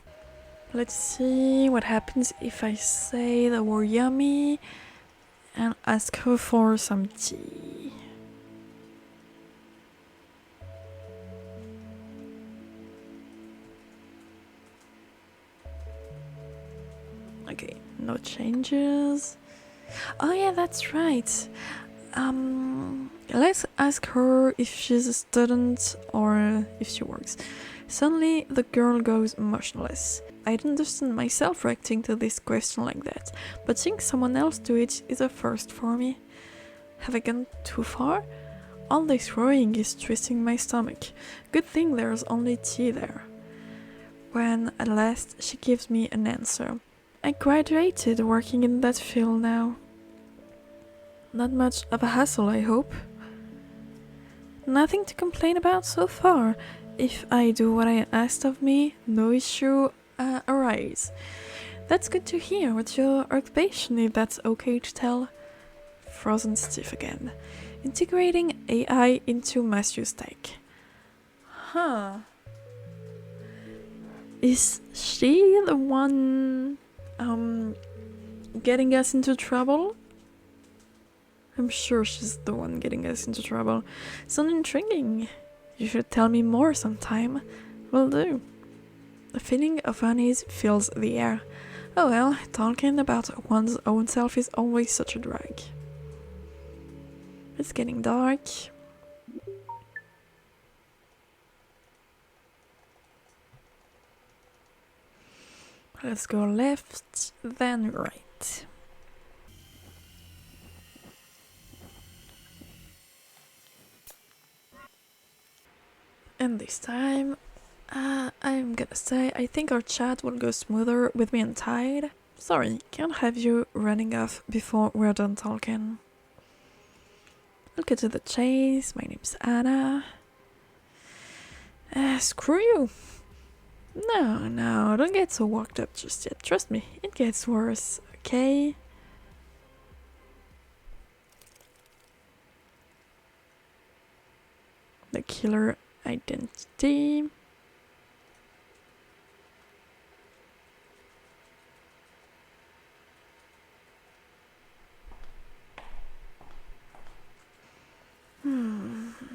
Speaker 1: Let's see what happens if I say the word yummy and ask her for some tea. Okay, no changes. Oh yeah, that's right. Let's ask her if she's a student or if she works. Suddenly, the girl goes motionless. I don't understand myself reacting to this question like that, but seeing someone else do it is a first for me. Have I gone too far? All this worrying is twisting my stomach. Good thing there's only tea there. When, at last, she gives me an answer. I graduated working in that field now. Not much of a hassle, I hope. Nothing to complain about so far. If I do what I asked of me, no issue arise. That's good to hear. What's your occupation, if that's okay to tell? Frozen stiff again. Integrating AI into Matthew's tech. Huh. Is she the one getting us into trouble? I'm sure she's the one getting us into trouble. Sounds intriguing. You should tell me more sometime. Will do. The feeling of unease fills the air. Oh well, talking about one's own self is always such a drag. It's getting dark. Let's go left, then right. And this time, I'm gonna say I think our chat will go smoother with me and Tide. Sorry, can't have you running off before we're done talking. I'll get to the chase. My name's Anna. Screw you. No, don't get so worked up just yet. Trust me, it gets worse, okay? The killer identity.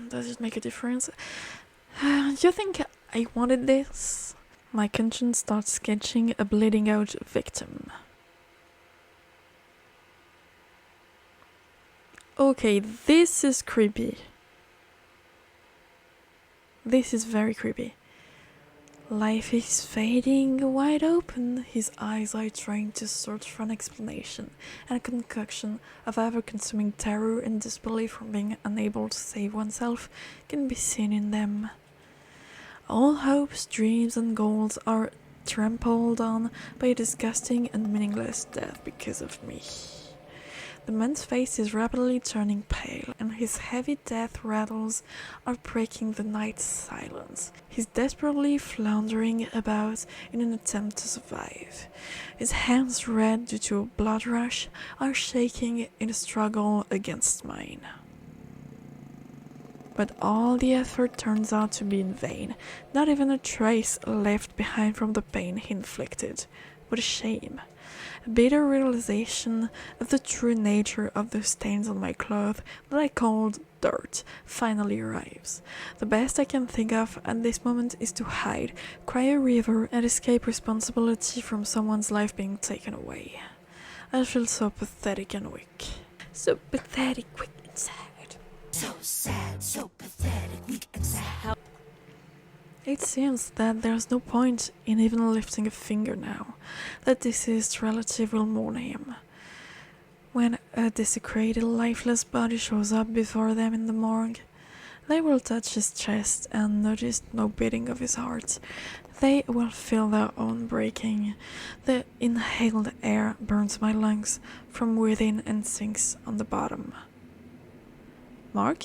Speaker 1: Does it make a difference? You think I wanted this? My conscience starts sketching a bleeding out victim. Okay, this is creepy. This is very creepy. Life is fading wide open. His eyes are trying to search for an explanation, and a concoction of ever-consuming terror and disbelief from being unable to save oneself can be seen in them. All hopes, dreams, and goals are trampled on by a disgusting and meaningless death because of me. The man's face is rapidly turning pale, and his heavy death rattles are breaking the night's silence. He's desperately floundering about in an attempt to survive. His hands, red due to a blood rush, are shaking in a struggle against mine. But all the effort turns out to be in vain, not even a trace left behind from the pain he inflicted. What a shame. A bitter realization of the true nature of the stains on my clothes that I called dirt finally arrives. The best I can think of at this moment is to hide, cry a river, and escape responsibility from someone's life being taken away. I feel so pathetic and weak. So pathetic, weak and sad.
Speaker 3: So sad, so pathetic, weak and sad.
Speaker 1: It seems that there's no point in even lifting a finger now. The deceased relative will mourn him. When a desecrated, lifeless body shows up before them in the morgue, they will touch his chest and notice no beating of his heart. They will feel their own breaking. The inhaled air burns my lungs from within and sinks on the bottom. Mark?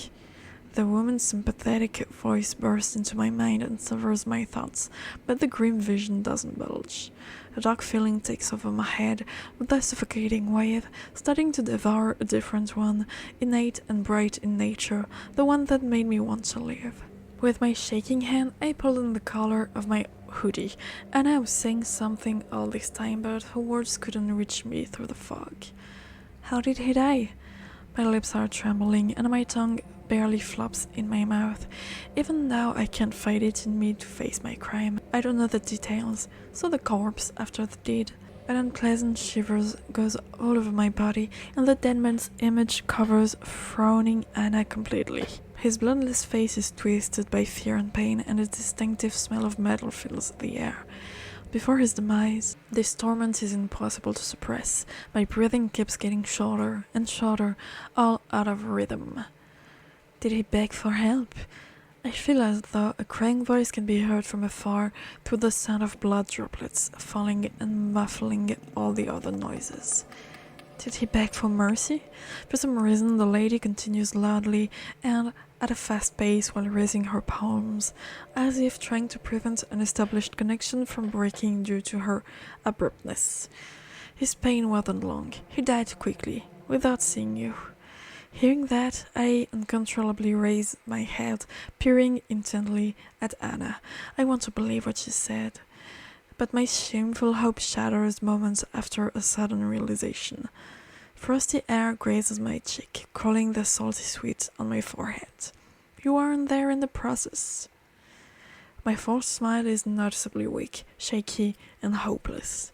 Speaker 1: The woman's sympathetic voice bursts into my mind and severs my thoughts, but the grim vision doesn't budge. A dark feeling takes over my head, with a suffocating wave, starting to devour a different one, innate and bright in nature, the one that made me want to live. With my shaking hand, I pulled in the collar of my hoodie, and I was saying something all this time, but her words couldn't reach me through the fog. How did he die? My lips are trembling, and my tongue barely flops in my mouth. Even now I can't fight it in me to face my crime. I don't know the details, so the corpse after the deed. An unpleasant shivers goes all over my body, and the dead man's image covers frowning Anna completely. His bloodless face is twisted by fear and pain, and a distinctive smell of metal fills the air. Before his demise, this torment is impossible to suppress. My breathing keeps getting shorter and shorter, all out of rhythm. Did he beg for help? I feel as though a crying voice can be heard from afar through the sound of blood droplets falling and muffling all the other noises. Did he beg for mercy? For some reason, the lady continues loudly and at a fast pace while raising her palms, as if trying to prevent an established connection from breaking due to her abruptness. His pain wasn't long. He died quickly, without seeing you. Hearing that, I uncontrollably raise my head, peering intently at Anna. I want to believe what she said, but my shameful hope shatters moments after a sudden realization. Frosty air grazes my cheek, crawling the salty sweat on my forehead. You aren't there in the process. My forced smile is noticeably weak, shaky, and hopeless.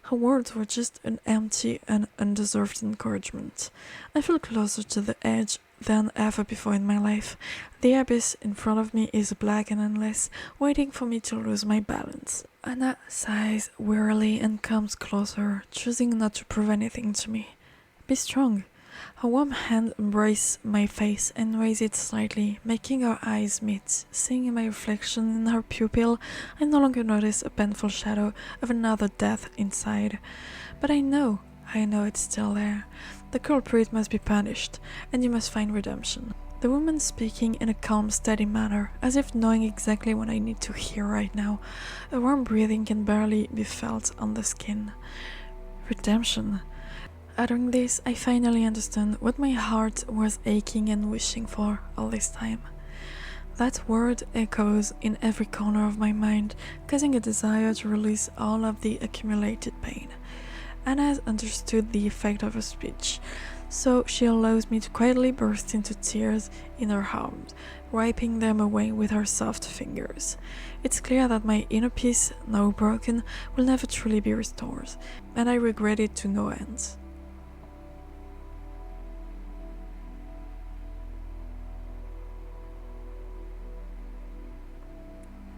Speaker 1: Her words were just an empty and undeserved encouragement. I feel closer to the edge than ever before in my life. The abyss in front of me is black and endless, waiting for me to lose my balance. Anna sighs wearily and comes closer, choosing not to prove anything to me. Be strong. Her warm hand embraces my face and raises it slightly, making our eyes meet. Seeing my reflection in her pupil, I no longer notice a painful shadow of another death inside. But I know it's still there. The culprit must be punished, and you must find redemption. The woman speaking in a calm, steady manner, as if knowing exactly what I need to hear right now. A warm breathing can barely be felt on the skin. Redemption. Uttering this, I finally understand what my heart was aching and wishing for all this time. That word echoes in every corner of my mind, causing a desire to release all of the accumulated pain. Anna has understood the effect of her speech. so she allows me to quietly burst into tears in her arms, wiping them away with her soft fingers. It's clear that my inner peace, now broken, will never truly be restored, and I regret it to no end.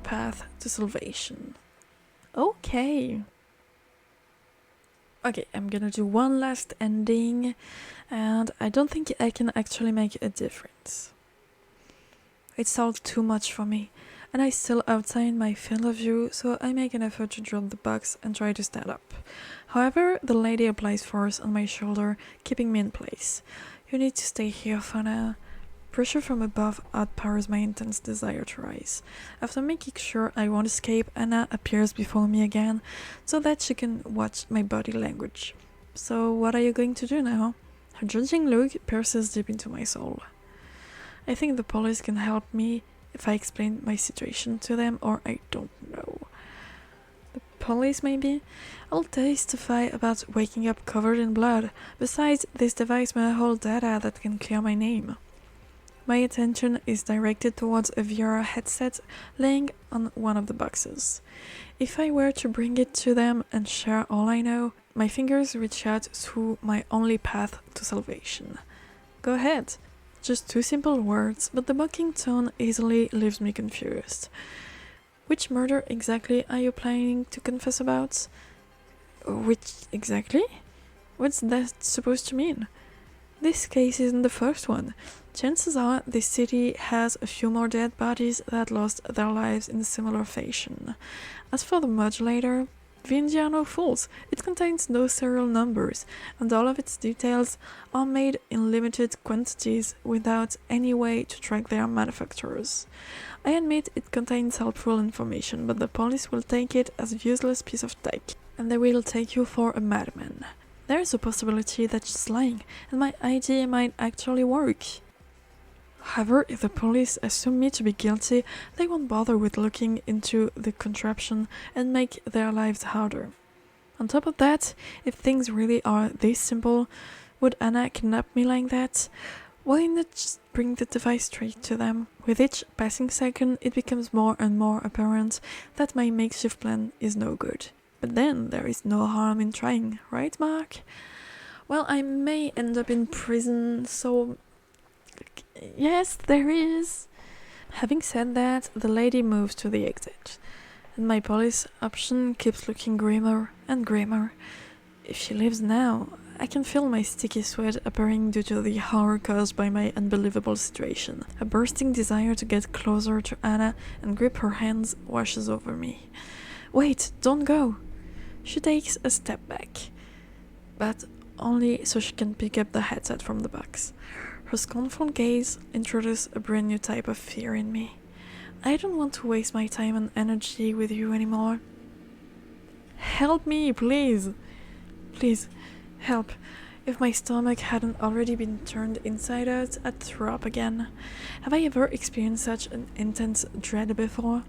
Speaker 1: Path to salvation. Okay, I'm gonna do one last ending, and I don't think I can actually make a difference. It's all too much for me, and I still outside my field of view, so I make an effort to drop the box and try to stand up. However, the lady applies force on my shoulder, keeping me in place. You need to stay here for now. Pressure from above outpowers my intense desire to rise. After making sure I won't escape, Anna appears before me again, so that she can watch my body language. So what are you going to do now? Her judging look pierces deep into my soul. I think the police can help me if I explain my situation to them, or I don't know. The police, maybe? I'll testify about waking up covered in blood. Besides, this device may hold data that can clear my name. My attention is directed towards a VR headset laying on one of the boxes. If I were to bring it to them and share all I know, my fingers reach out through my only path to salvation. Go ahead. Just 2 simple words, but the mocking tone easily leaves me confused. Which murder exactly are you planning to confess about? Which exactly? What's that supposed to mean? This case isn't the first one. Chances are this city has a few more dead bodies that lost their lives in a similar fashion. As for the 𝕮𝖆𝖕𝖙𝖎𝖓, Vinci are no fools. It contains no serial numbers, and all of its details are made in limited quantities without any way to track their manufacturers. I admit it contains helpful information, but the police will take it as a useless piece of tech, and they will take you for a madman. There is a possibility that she's lying, and my idea might actually work. However, if the police assume me to be guilty, they won't bother with looking into the contraption and make their lives harder. On top of that, if things really are this simple, would Anna kidnap me like that? Why not just bring the device straight to them? With each passing second, it becomes more and more apparent that my makeshift plan is no good. But then there is no harm in trying, right, Mark? Well, I may end up in prison, so yes, there is. Having said that, the lady moves to the exit, and my police option keeps looking grimmer and grimmer. If she leaves now, I can feel my sticky sweat appearing due to the horror caused by my unbelievable situation. A bursting desire to get closer to Anna and grip her hands washes over me. Wait, don't go! She takes a step back, but only so she can pick up the headset from the box. Her scornful gaze introduces a brand new type of fear in me. I don't want to waste my time and energy with you anymore. Help me, please! Please, help. If my stomach hadn't already been turned inside out, I'd throw up again. Have I ever experienced such an intense dread before?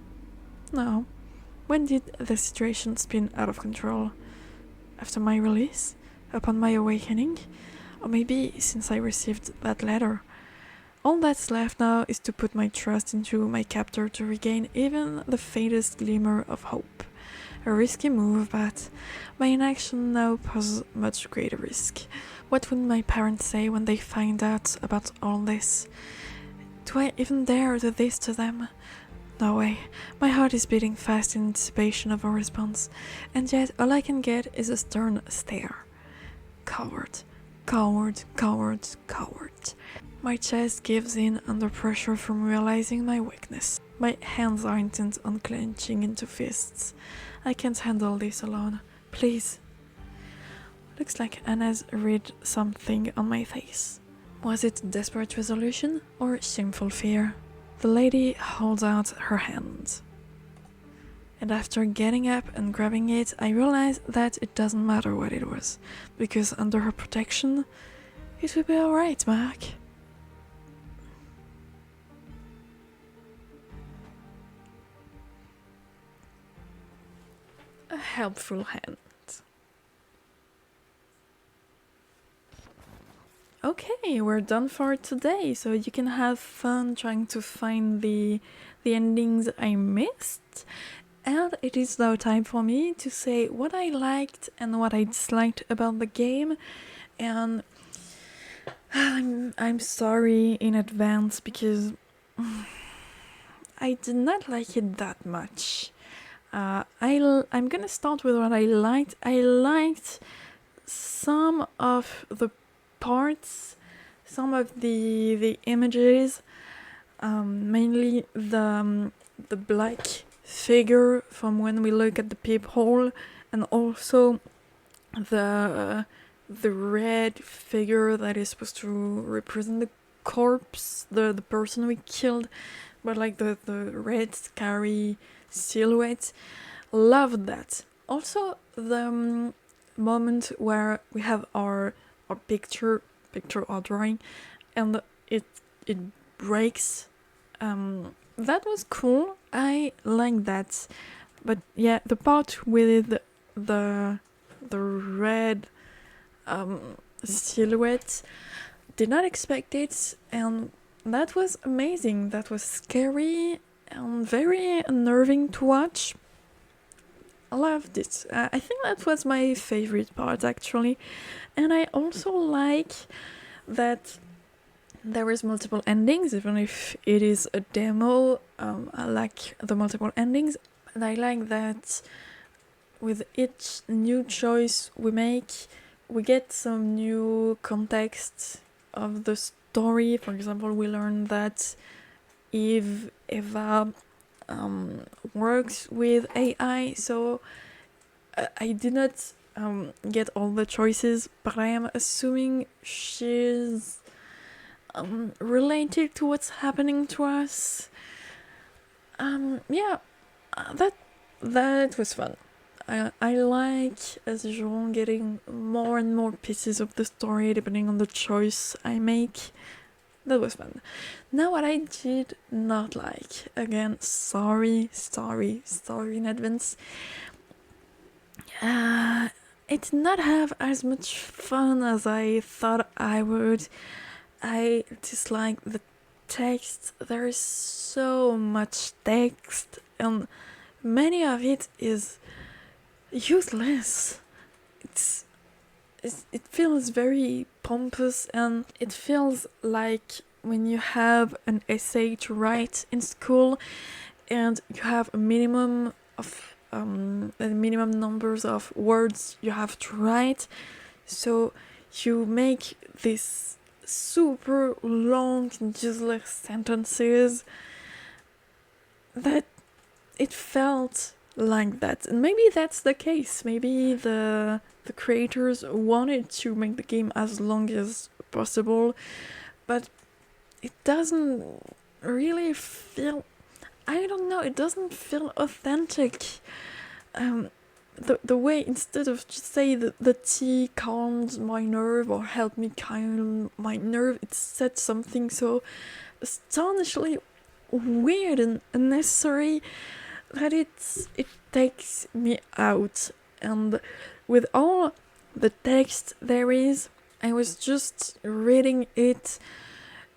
Speaker 1: No. When did the situation spin out of control? After my release? Upon my awakening? Or maybe since I received that letter? All that's left now is to put my trust into my captor to regain even the faintest glimmer of hope. A risky move, but my inaction now poses much greater risk. What would my parents say when they find out about all this? Do I even dare do this to them? No way. My heart is beating fast in anticipation of a response, and yet all I can get is a stern stare. Coward. Coward, coward, coward. My chest gives in under pressure from realizing my weakness. My hands are intent on clenching into fists. I can't handle this alone. Please. Looks like Anna's read something on my face. Was it desperate resolution or shameful fear? The lady holds out her hand. And after getting up and grabbing it, I realize that it doesn't matter what it was, because under her protection, it will be alright, Mark. A helpful hand. Okay, we're done for today, so you can have fun trying to find the endings I missed. And it is now time for me to say what I liked and what I disliked about the game. And I'm sorry in advance because I did not like it that much. I'm gonna start with what I liked. I liked some of the parts, some of the images, mainly the black figure from when we look at the peephole, and also the red figure that is supposed to represent the corpse, the person we killed, but like the red scary silhouette. Loved that. Also the moment where we have our picture or drawing and it breaks. That was cool. I like that. But yeah, the part with the red silhouette, did not expect it, and that was amazing. That was scary and very unnerving to watch. I loved it. I think that was my favorite part actually. And I also like that there is multiple endings, even if it is a demo. I like the multiple endings, and I like that with each new choice we make, we get some new context of the story. For example, we learn that 𝕮𝖆𝖕𝖏 works with AI, so I did not get all the choices, but I am assuming she's related to what's happening to us. Yeah, that was fun. I like, as usual, getting more and more pieces of the story depending on the choice I make. That was fun. Now what I did not like, again, sorry in advance. I did not have as much fun as I thought I would. I dislike the text. There is so much text, and many of it is useless. It feels very pompous, and it feels like when you have an essay to write in school and you have a minimum numbers of words you have to write, so you make this super long useless sentences. That it felt like that, and maybe that's the case. Maybe the creators wanted to make the game as long as possible, but it doesn't really feel, I don't know, it doesn't feel authentic. The way, instead of just say the tea calmed my nerve or helped me calm my nerve, it said something so astonishingly weird and unnecessary that it takes me out. And with all the text there is, I was just reading it,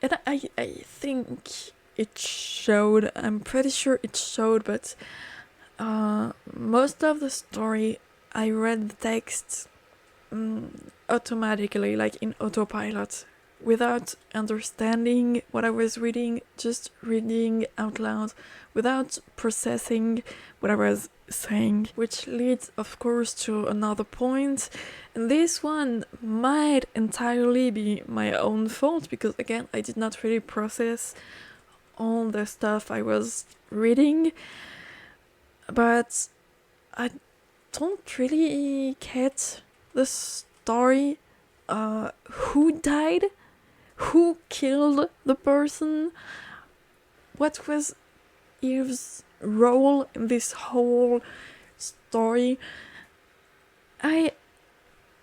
Speaker 1: and I think it showed, I'm pretty sure it showed, but most of the story I read the text automatically, like in autopilot, without understanding what I was reading, just reading out loud without processing what I was saying, which leads of course to another point, and this one might entirely be my own fault because again I did not really process all the stuff I was reading, but I don't really get the story. Who died? Who killed the person? What was Eve's role in this whole story? I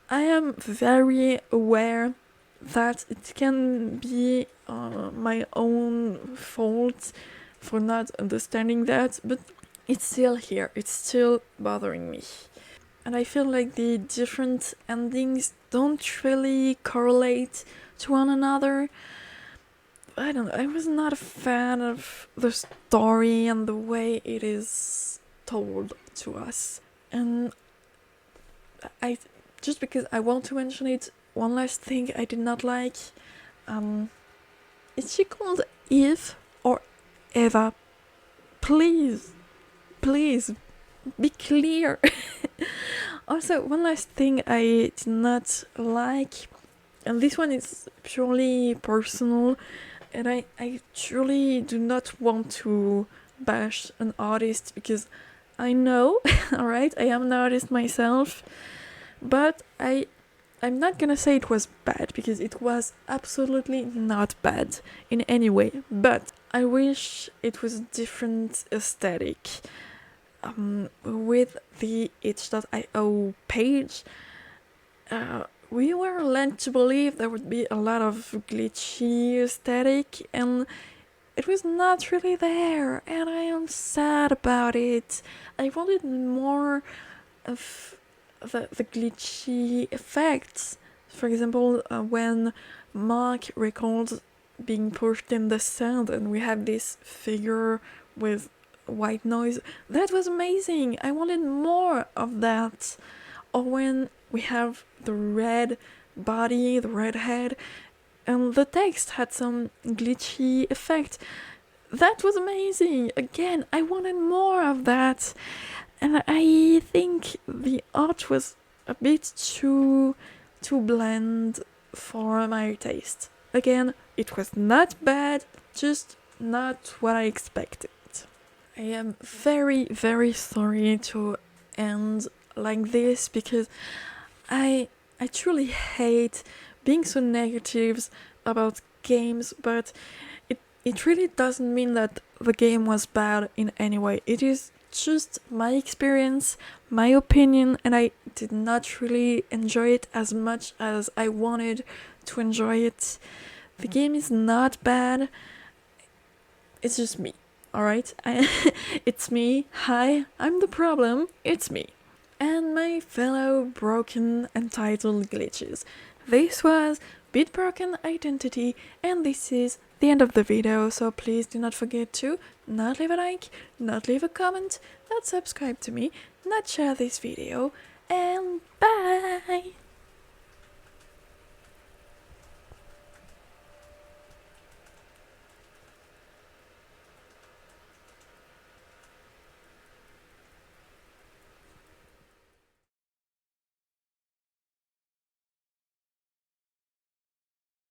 Speaker 1: am very aware that it can be my own fault for not understanding that, but it's still here, it's still bothering me. And I feel like the different endings don't really correlate to one another. I don't know, I was not a fan of the story and the way it is told to us. And I just because I want to mention it, one last thing I did not like, is she called Eve or Eva? Please be clear. Also, one last thing I did not like, and this one is purely personal, and I truly do not want to bash an artist, because I know, alright, I am an artist myself, but I'm not gonna say it was bad, because it was absolutely not bad in any way, but I wish it was a different aesthetic. With the 𝕮𝖆𝖕𝖎 page, we were led to believe there would be a lot of glitchy aesthetic, and it was not really there, and I am sad about it. I wanted more of the glitchy effects. For example, when Mark records being pushed in the sand and we have this figure with white noise, that was amazing. I wanted more of that. Or when we have the red body, the red head, and the text had some glitchy effect, that was amazing. Again, I wanted more of that, and I think the art was a bit too bland for my taste. Again, it was not bad, just not what I expected. I am very, very sorry to end like this, because I truly hate being so negative about games, but it really doesn't mean that the game was bad in any way. It is just my experience, my opinion, and I did not really enjoy it as much as I wanted to enjoy it. The game is not bad, it's just me, alright? It's me, hi, I'm the problem, it's me. And my fellow broken entitled glitches. This was BitBroken Identity, and this is the end of the video, so please do not forget to not leave a like, not leave a comment, not subscribe to me, not share this video, and bye!